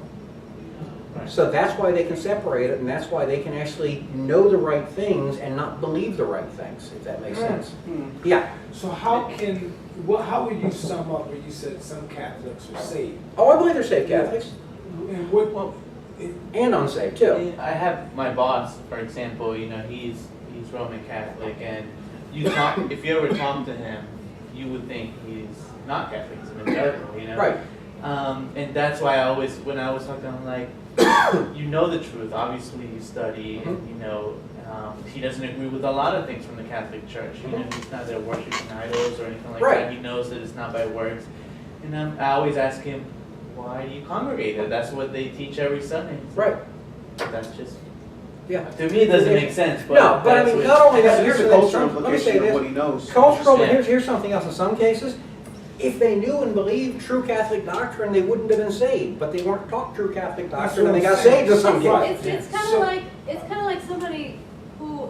Right. So that's why they can separate it, and that's why they can actually know the right things and not believe the right things, if that makes sense. Yeah. So how would you sum up when you said some Catholics are saved? Oh, I believe they're saved Catholics. And what, And unsaved, too. I have my boss, for example, he's Roman Catholic, and if you ever talk to him, you would think he's not Catholic, he's evangelical, Right. And that's why when I was talking to him, like, you know the truth, obviously you study, and he doesn't agree with a lot of things from the Catholic Church. He's not there worshiping idols or anything like that. He knows that it's not by works. And I always ask him, why do you congregate? That's what they teach every Sunday. Right. That's just, Yeah. to me, it doesn't make sense. But No, but I mean, not only that, here's the the cultural let me say implication of this. what he knows. Cultural, but Yeah. here's something else. In some cases, if they knew and believed true Catholic doctrine, they wouldn't have been saved. But they weren't taught true Catholic doctrine, and they got saved in some cases. It's kind of like somebody who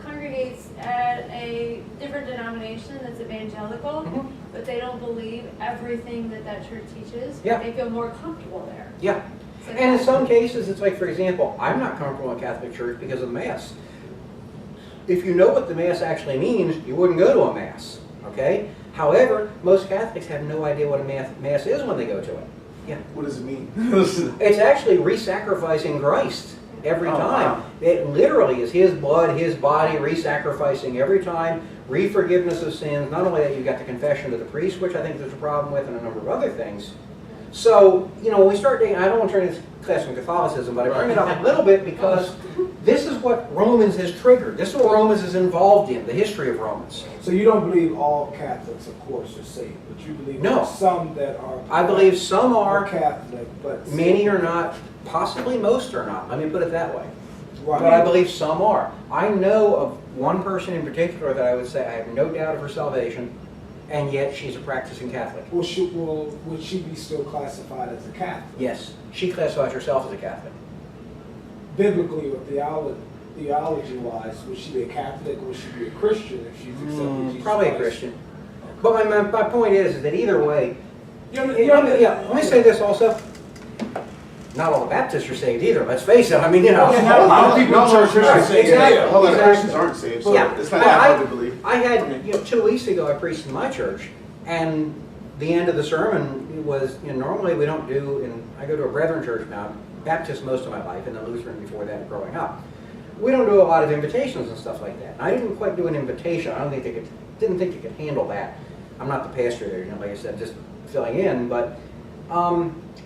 congregates at a different denomination that's evangelical, but they don't believe everything that church teaches. Yeah. They feel more comfortable there. Yeah. So And in some cases, it's like, for example, I'm not comfortable in Catholic Church because of the Mass. If you know what the Mass actually means, you wouldn't go to a Mass, okay? However, most Catholics have no idea what a Mass is when they go to it. Yeah. What does it mean? It's actually re-sacrificing Christ. every Oh, time. wow. It literally is his blood, his body, re-sacrificing every time, re-forgiveness of sins. Not only that, you've got the confession to the priest, which I think there's a problem with, and a number of other things. So, you know, when we start digging, I don't want to turn this class from Catholicism, but I bring it up a little bit because this is what Romans has triggered. This is what Romans is involved in, the history of Romans. So you don't believe all Catholics, of course, are saved, but you believe No. there's some that are. I believe some are, Catholic, but. many are not, possibly most are not. Let me put it that way. Right. But I believe some are. I know of one person in particular that I would say I have no doubt of her salvation, and yet she's a practicing Catholic. Would she be still classified as a Catholic? Yes, she classifies herself as a Catholic. Biblically or theology-wise, would she be a Catholic or would she be a Christian if she's accepted Jesus Probably a Christ? Christian. But my point is that either way, Yeah, let me say this also. Not all the Baptists are saved either, let's face it. I mean, you know. Yeah, a lot of people in church are saved. Exactly. A whole lot of Exactly. Christians aren't saved, so Yeah. it's not that hard to believe. I had, 2 weeks ago, I preached in my church, and the end of the sermon was, normally we don't do, and I go to a Brethren church now, Baptist most of my life, and then Lutheran before that growing up. We don't do a lot of invitations and stuff like that. And I didn't quite do an invitation. I didn't think they could handle that. I'm not the pastor there, like I said, just filling in. But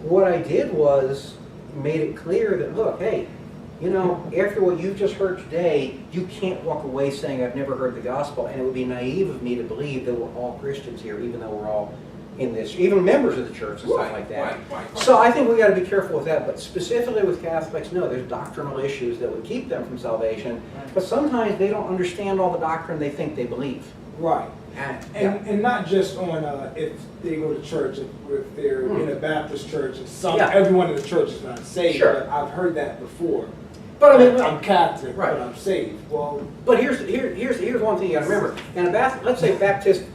what I did was made it clear that, look, hey, after what you've just heard today, you can't walk away saying, I've never heard the gospel, and it would be naive of me to believe that we're all Christians here, even though we're all in this, even members of the church and stuff like that. Right. So I think we got to be careful with that, but specifically with Catholics, no, there's doctrinal issues that would keep them from salvation, but sometimes they don't understand all the doctrine they think they believe. Right. Yeah. And not just on if they go to church, if they're in a Baptist church, and Yeah. everyone in the church is not saved. Sure. But I've heard that before. But I mean, I'm Catholic, Right. but I'm saved. Well, but here's one thing you got to remember. And let's say Baptist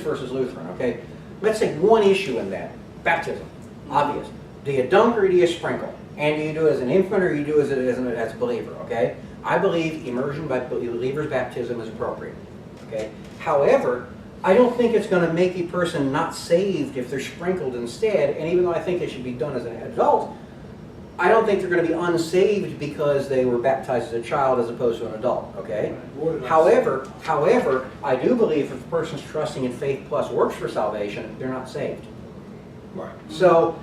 versus Lutheran, okay? Let's take one issue in that. Baptism, obvious. Do you dunk or do you sprinkle? And do you do it as an infant or do you do it as a believer, okay? I believe immersion by believers' baptism is appropriate, okay? However, I don't think it's going to make a person not saved if they're sprinkled instead, and even though I think it should be done as an adult, I don't think they're going to be unsaved because they were baptized as a child as opposed to an adult, okay? However, I do believe if a person's trusting in faith plus works for salvation, they're not saved. right. So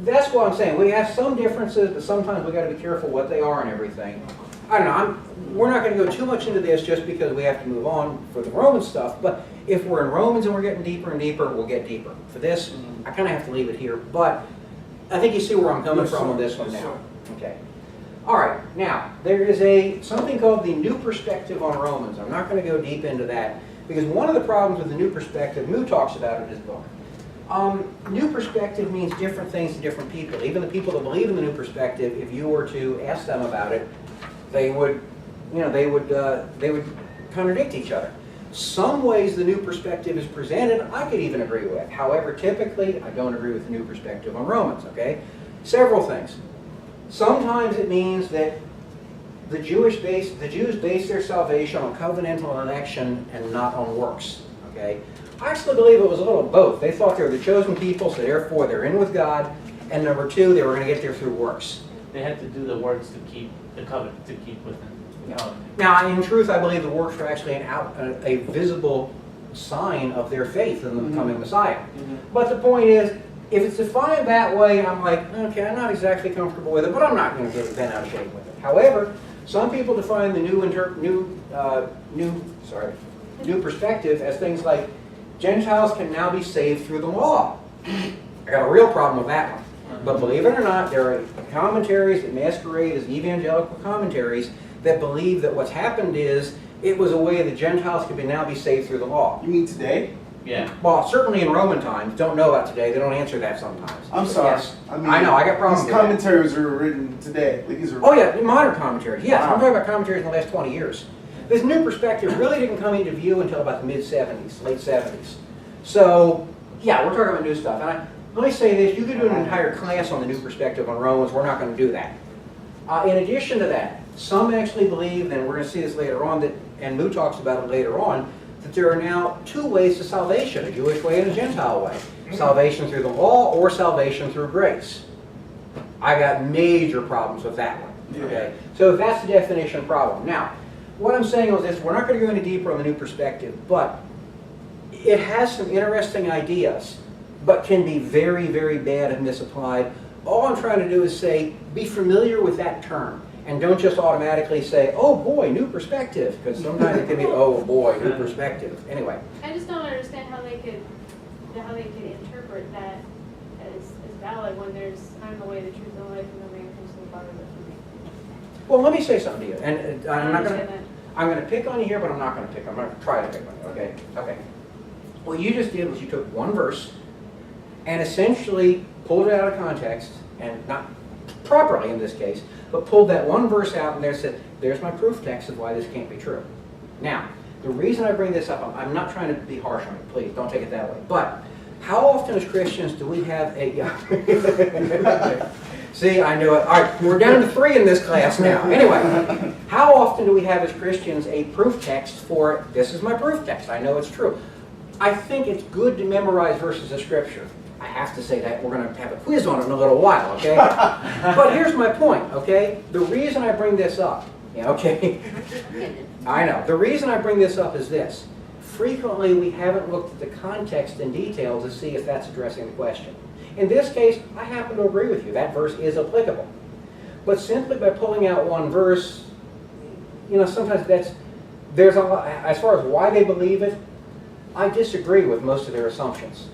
that's what I'm saying. We have some differences, but sometimes we got to be careful what they are and everything. I don't know. We're not going to go too much into this just because we have to move on for the Roman stuff. But if we're in Romans and we're getting deeper and deeper, we'll get deeper. For this, I kind of have to leave it here. But I think you see where I'm coming from on this one now. Okay. All right. Now there is something called the New Perspective on Romans. I'm not going to go deep into that because one of the problems with the New Perspective, Moo talks about it in his book. New Perspective means different things to different people. Even the people that believe in the New Perspective, if you were to ask them about it, they would contradict each other. Some ways the New Perspective is presented, I could even agree with. However, typically, I don't agree with the New Perspective on Romans, okay? Several things. Sometimes it means that the Jews base their salvation on covenantal election and not on works, okay? I actually believe it was a little of both. They thought they were the chosen people, so therefore they're in with God, and number two, they were going to get there through works. They had to do the works to keep the covenant, to keep within the covenant. Now, in truth, I believe the works were actually a visible sign of their faith in the coming Messiah. But the point is, if it's defined that way, I'm like, okay, I'm not exactly comfortable with it, but I'm not going to get bent out of shape with it. However, some people define the new perspective as things like Gentiles can now be saved through the law. I got a real problem with that one. But believe it or not, there are commentaries that masquerade as evangelical commentaries that believe that what's happened is it was a way that Gentiles could now be saved through the law. You mean today? Yeah. Well, certainly in Roman times. Don't know about today. They don't answer that sometimes. I'm sorry. Yes. I know. I got problems These with that. commentaries are written today. Like these are. Oh yeah, modern commentaries. Yes, Wow. I'm talking about commentaries in the last 20 years. This New Perspective really didn't come into view until about the mid-70s, late 70s. So, yeah, we're talking about new stuff. And let me say this, you could do an entire class on the New Perspective on Romans. We're not going to do that. In addition to that, some actually believe, and we're going to see this later on, and Moo talks about it later on, that there are now two ways to salvation, a Jewish way and a Gentile way. Salvation through the law or salvation through grace. I got major problems with that one. Okay? So if that's the definition of problem. Now, what I'm saying is this, we're not going to go any deeper on the new perspective, but it has some interesting ideas, but can be very, very bad if misapplied. All I'm trying to do is say, be familiar with that term, and don't just automatically say, oh boy, new perspective, because sometimes it can be, oh boy, new perspective. Anyway. I just don't understand how they could interpret that as valid when there's, I'm the way, the truth, and the life, and no man comes to the Father but through me. Well, let me say something to you, and I I'm not understand going to, that. I'm going to pick on you here, but I'm not going to pick. I'm going to try to pick on you. Okay. Okay. What you just did was you took one verse and essentially pulled it out of context, and not properly in this case, but pulled that one verse out and there said, there's my proof text of why this can't be true. Now, the reason I bring this up, I'm not trying to be harsh on you, please, don't take it that way, but how often as Christians do we have a... See, I knew it. All right, we're down to 3 in this class now. Anyway, how often do we have as Christians a proof text for, this is my proof text, I know it's true. I think it's good to memorize verses of Scripture. I have to say that. We're going to have a quiz on it in a little while, okay? But here's my point, okay? The reason I bring this up, yeah, okay? I know. The reason I bring this up is this. Frequently, we haven't looked at the context in detail to see if that's addressing the question. In this case, I happen to agree with you. That verse is applicable. But simply by pulling out one verse, you know, sometimes there's a lot, as far as why they believe it, I disagree with most of their assumptions.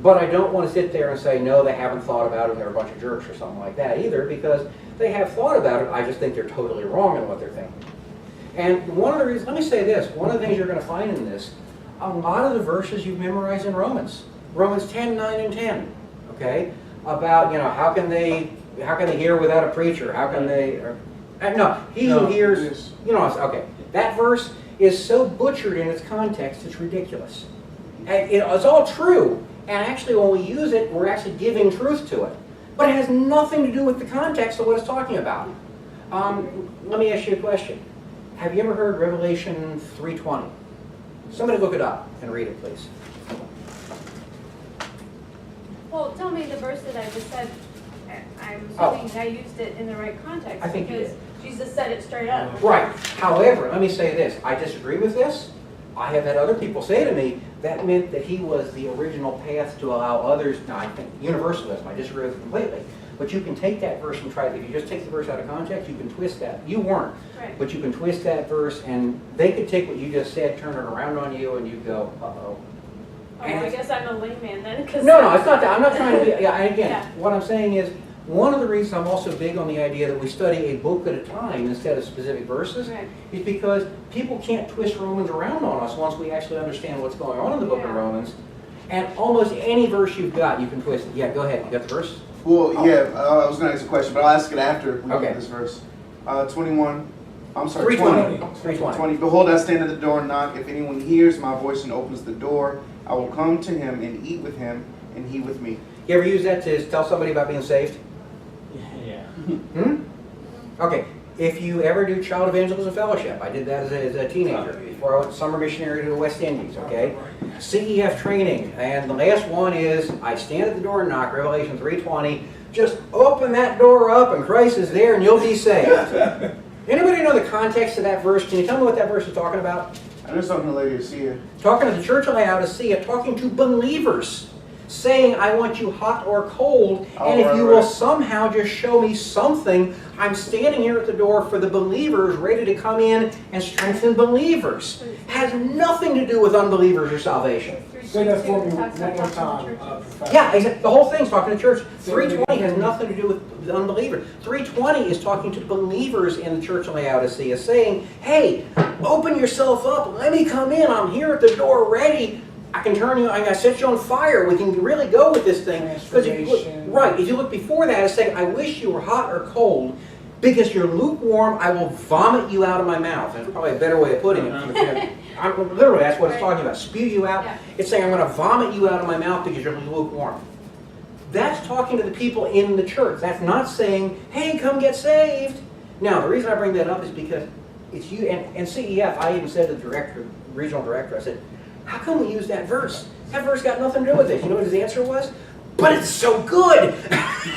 But I don't want to sit there and say, no, they haven't thought about it and they're a bunch of jerks or something like that either, because they have thought about it, I just think they're totally wrong in what they're thinking. And one of the reasons, let me say this, one of the things you're going to find in this, a lot of the verses you've memorized in Romans. Romans 10, 9, and 10, okay? About, you know, how can they hear without a preacher? How can they, no, he who hears, you know, okay. That verse is so butchered in its context, it's ridiculous. And it's all true. And actually, when we use it, we're actually giving truth to it. But it has nothing to do with the context of what it's talking about. Let me ask you a question. Have you ever heard Revelation 3:20? Somebody look it up and read it, please. Well, tell me the verse that I just said. I'm assuming I used it in the right context. I think you because Jesus said it straight up. Right. However, let me say this. I disagree with this. I have had other people say to me that meant that he was the original path to allow others. Now, I think universalism. I disagree with it completely. But you can take that verse and try it. If you just take the verse out of context, you can twist that. You weren't. Right. But you can twist that verse, and they could take what you just said, turn it around on you, and you go, uh-oh. Oh, I guess I'm a layman then. No, it's not that. I'm not trying to be, yeah, again, Yeah. what I'm saying is, one of the reasons I'm also big on the idea that we study a book at a time instead of specific verses Right. is because people can't twist Romans around on us once we actually understand what's going on in the book of Yeah. Romans. And almost any verse you've got, you can twist it. Yeah, go ahead. You got the verse? Well, yeah, I was going to ask a question, but I'll ask it after we Okay. get this verse. 21, I'm sorry, 3:20. 20. 3:20. 20. Behold, I stand at the door and knock. If anyone hears my voice and opens the door, I will come to him and eat with him, and he with me. You ever use that to tell somebody about being saved? Yeah. Hmm? Okay. If you ever do child evangelism fellowship, I did that as a teenager before I went summer missionary to the West Indies, okay? CEF training, and the last one is, I stand at the door and knock, Revelation 3:20, just open that door up and Christ is there and you'll be saved. Anybody know the context of that verse? Can you tell me what that verse is talking about? I know something later, see you. Talking to the church of Laodicea, talking to believers, saying, I want you hot or cold, and if you will somehow just show me something, I'm standing here at the door for the believers, ready to come in and strengthen believers. Has nothing to do with unbelievers or salvation. Say that for me one more time, Professor. Yeah, exactly. The whole thing's talking to church. 3:20 has nothing to do with the unbeliever. 3:20 is talking to believers in the church of Laodicea, saying, hey, open yourself up, let me come in, I'm here at the door ready. I can turn you, I set you on fire. We can really go with this thing. Because if you look, right, if you look before that, it's saying, I wish you were hot or cold. Because you're lukewarm, I will vomit you out of my mouth. That's probably a better way of putting it. Literally, that's what it's talking about. Spew you out. Yeah. It's saying, I'm going to vomit you out of my mouth because you're lukewarm. That's talking to the people in the church. That's not saying, hey, come get saved. Now, the reason I bring that up is because it's you, and CEF, I even said to the director, regional director, I said, how come we use that verse? That verse got nothing to do with it. You know what his answer was? but it's so good.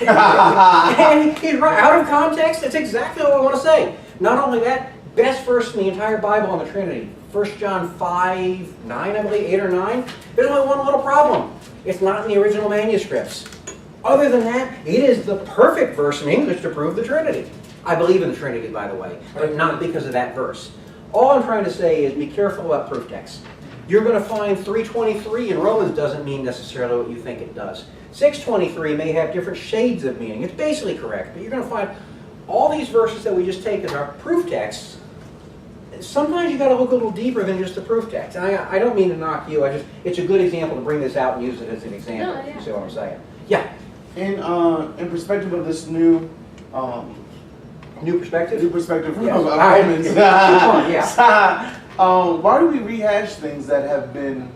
And he's right, out of context, it's exactly what I want to say. Not only that, best verse in the entire Bible on the Trinity, 1 John 5, 9, I believe, 8 or 9. There's only one little problem. It's not in the original manuscripts. Other than that, it is the perfect verse in English to prove the Trinity. I believe in the Trinity, by the way, but not because of that verse. All I'm trying to say is be careful about proof texts. You're going to find 323 in Romans doesn't mean necessarily what you think it does. 623 may have different shades of meaning. It's basically correct, but you're going to find all these verses that we just take as our proof texts. Sometimes you got to look a little deeper than just the proof text. And I don't mean to knock you. It's a good example to bring this out and use it as an example. No, yeah. You see what I'm saying? Yeah. In perspective of this new perspective. New perspective Yes. of Romans. Yeah. Why do we rehash things that have been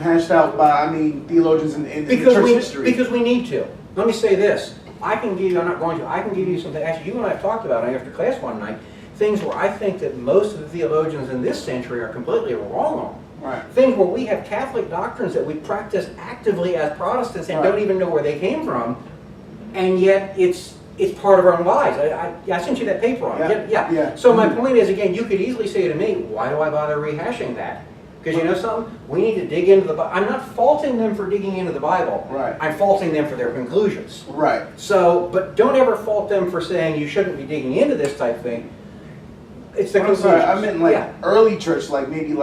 hashed out by theologians in the church history? Because we need to. Let me say this. I can give you something. Actually, you and I have talked about it after class one night. Things where I think that most of the theologians in this century are completely wrong on. Right. Things where we have Catholic doctrines that we practice actively as Protestants and don't even know where they came from, and yet it's part of our lives. I sent you that paper on it. Yeah. So my point is, again, you could easily say to me, why do I bother rehashing that? Because you know something? We need to dig into the Bible. I'm not faulting them for digging into the Bible. Right. I'm faulting them for their conclusions. Right. So, but don't ever fault them for saying you shouldn't be digging into this type thing. It's the conclusions. Sorry, I meant early church, maybe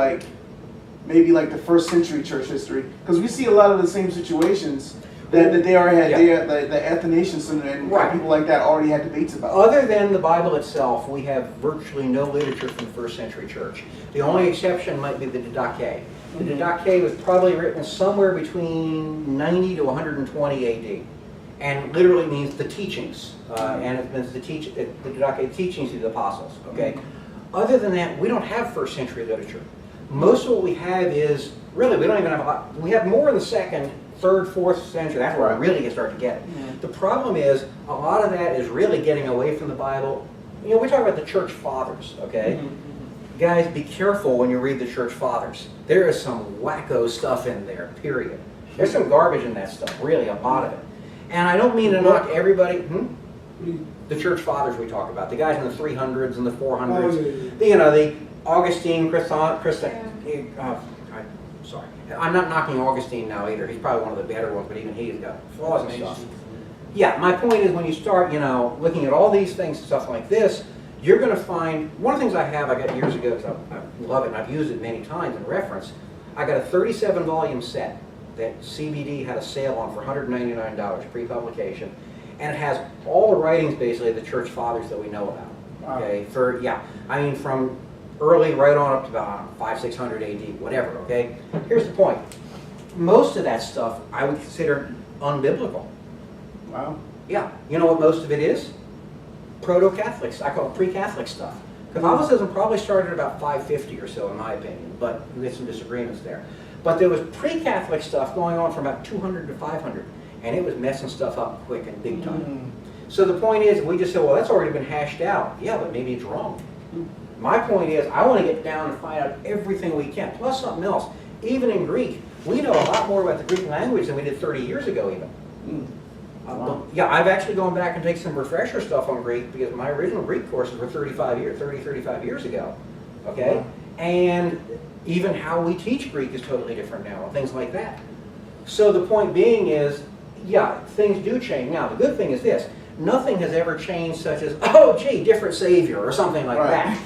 the first century church history, because we see a lot of the same situations that they already had. The Athanasians and people like that already had debates about. Other than the Bible itself, we have virtually no literature from the first century church. The only exception might be the Didache. The Didache was probably written somewhere between 90 to 120 AD, and literally means the teachings, and it means the Didache, teachings of the apostles. Okay. Other than that, we don't have first century literature. Most of what we have is, really, we don't even have a lot. We have more in the second, third, fourth century. That's where we really start to get it. The problem is, a lot of that is really getting away from the Bible. You know, we talk about the church fathers, okay? Guys, be careful when you read the church fathers. There is some wacko stuff in there, period. There's some garbage in that stuff, really, a lot of it. And I don't mean to knock everybody. The church fathers we talk about, the guys in the 300s and the 400s, the Augustine, sorry, I'm not knocking Augustine now either. He's probably one of the better ones, but even he's got flaws and stuff. Yeah, my point is when you start, looking at all these things, stuff like this, you're going to find, one of the things I got years ago, because I love it and I've used it many times in reference, I got a 37 volume set that CBD had a sale on for $199 pre-publication. And it has all the writings, basically, of the church fathers that we know about. Okay, from early right on up to about 500-600 AD, whatever. Okay, here's the point. Most of that stuff I would consider unbiblical. Wow. Yeah, you know what most of it is? Proto-Catholics. I call it pre-Catholic stuff. Catholicism probably started about 550 or so, in my opinion, but there's some disagreements there. But there was pre-Catholic stuff going on from about 200 to 500. And it was messing stuff up quick and big time. So the point is, we just say, well, that's already been hashed out. Yeah, but maybe it's wrong. My point is, I want to get down and find out everything we can. Plus something else. Even in Greek, we know a lot more about the Greek language than we did 30 years ago even. I've actually gone back and taken some refresher stuff on Greek because my original Greek courses were 35 years ago. Okay? And even how we teach Greek is totally different now, and things like that. So the point being is, things do change. Now, the good thing is this. Nothing has ever changed such as, different Savior or something like that.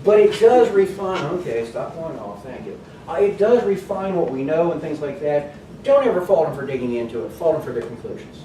But it does refine, okay, stop going off, thank you. It does refine what we know and things like that. Don't ever fault them for digging into it. Fault them for their conclusions.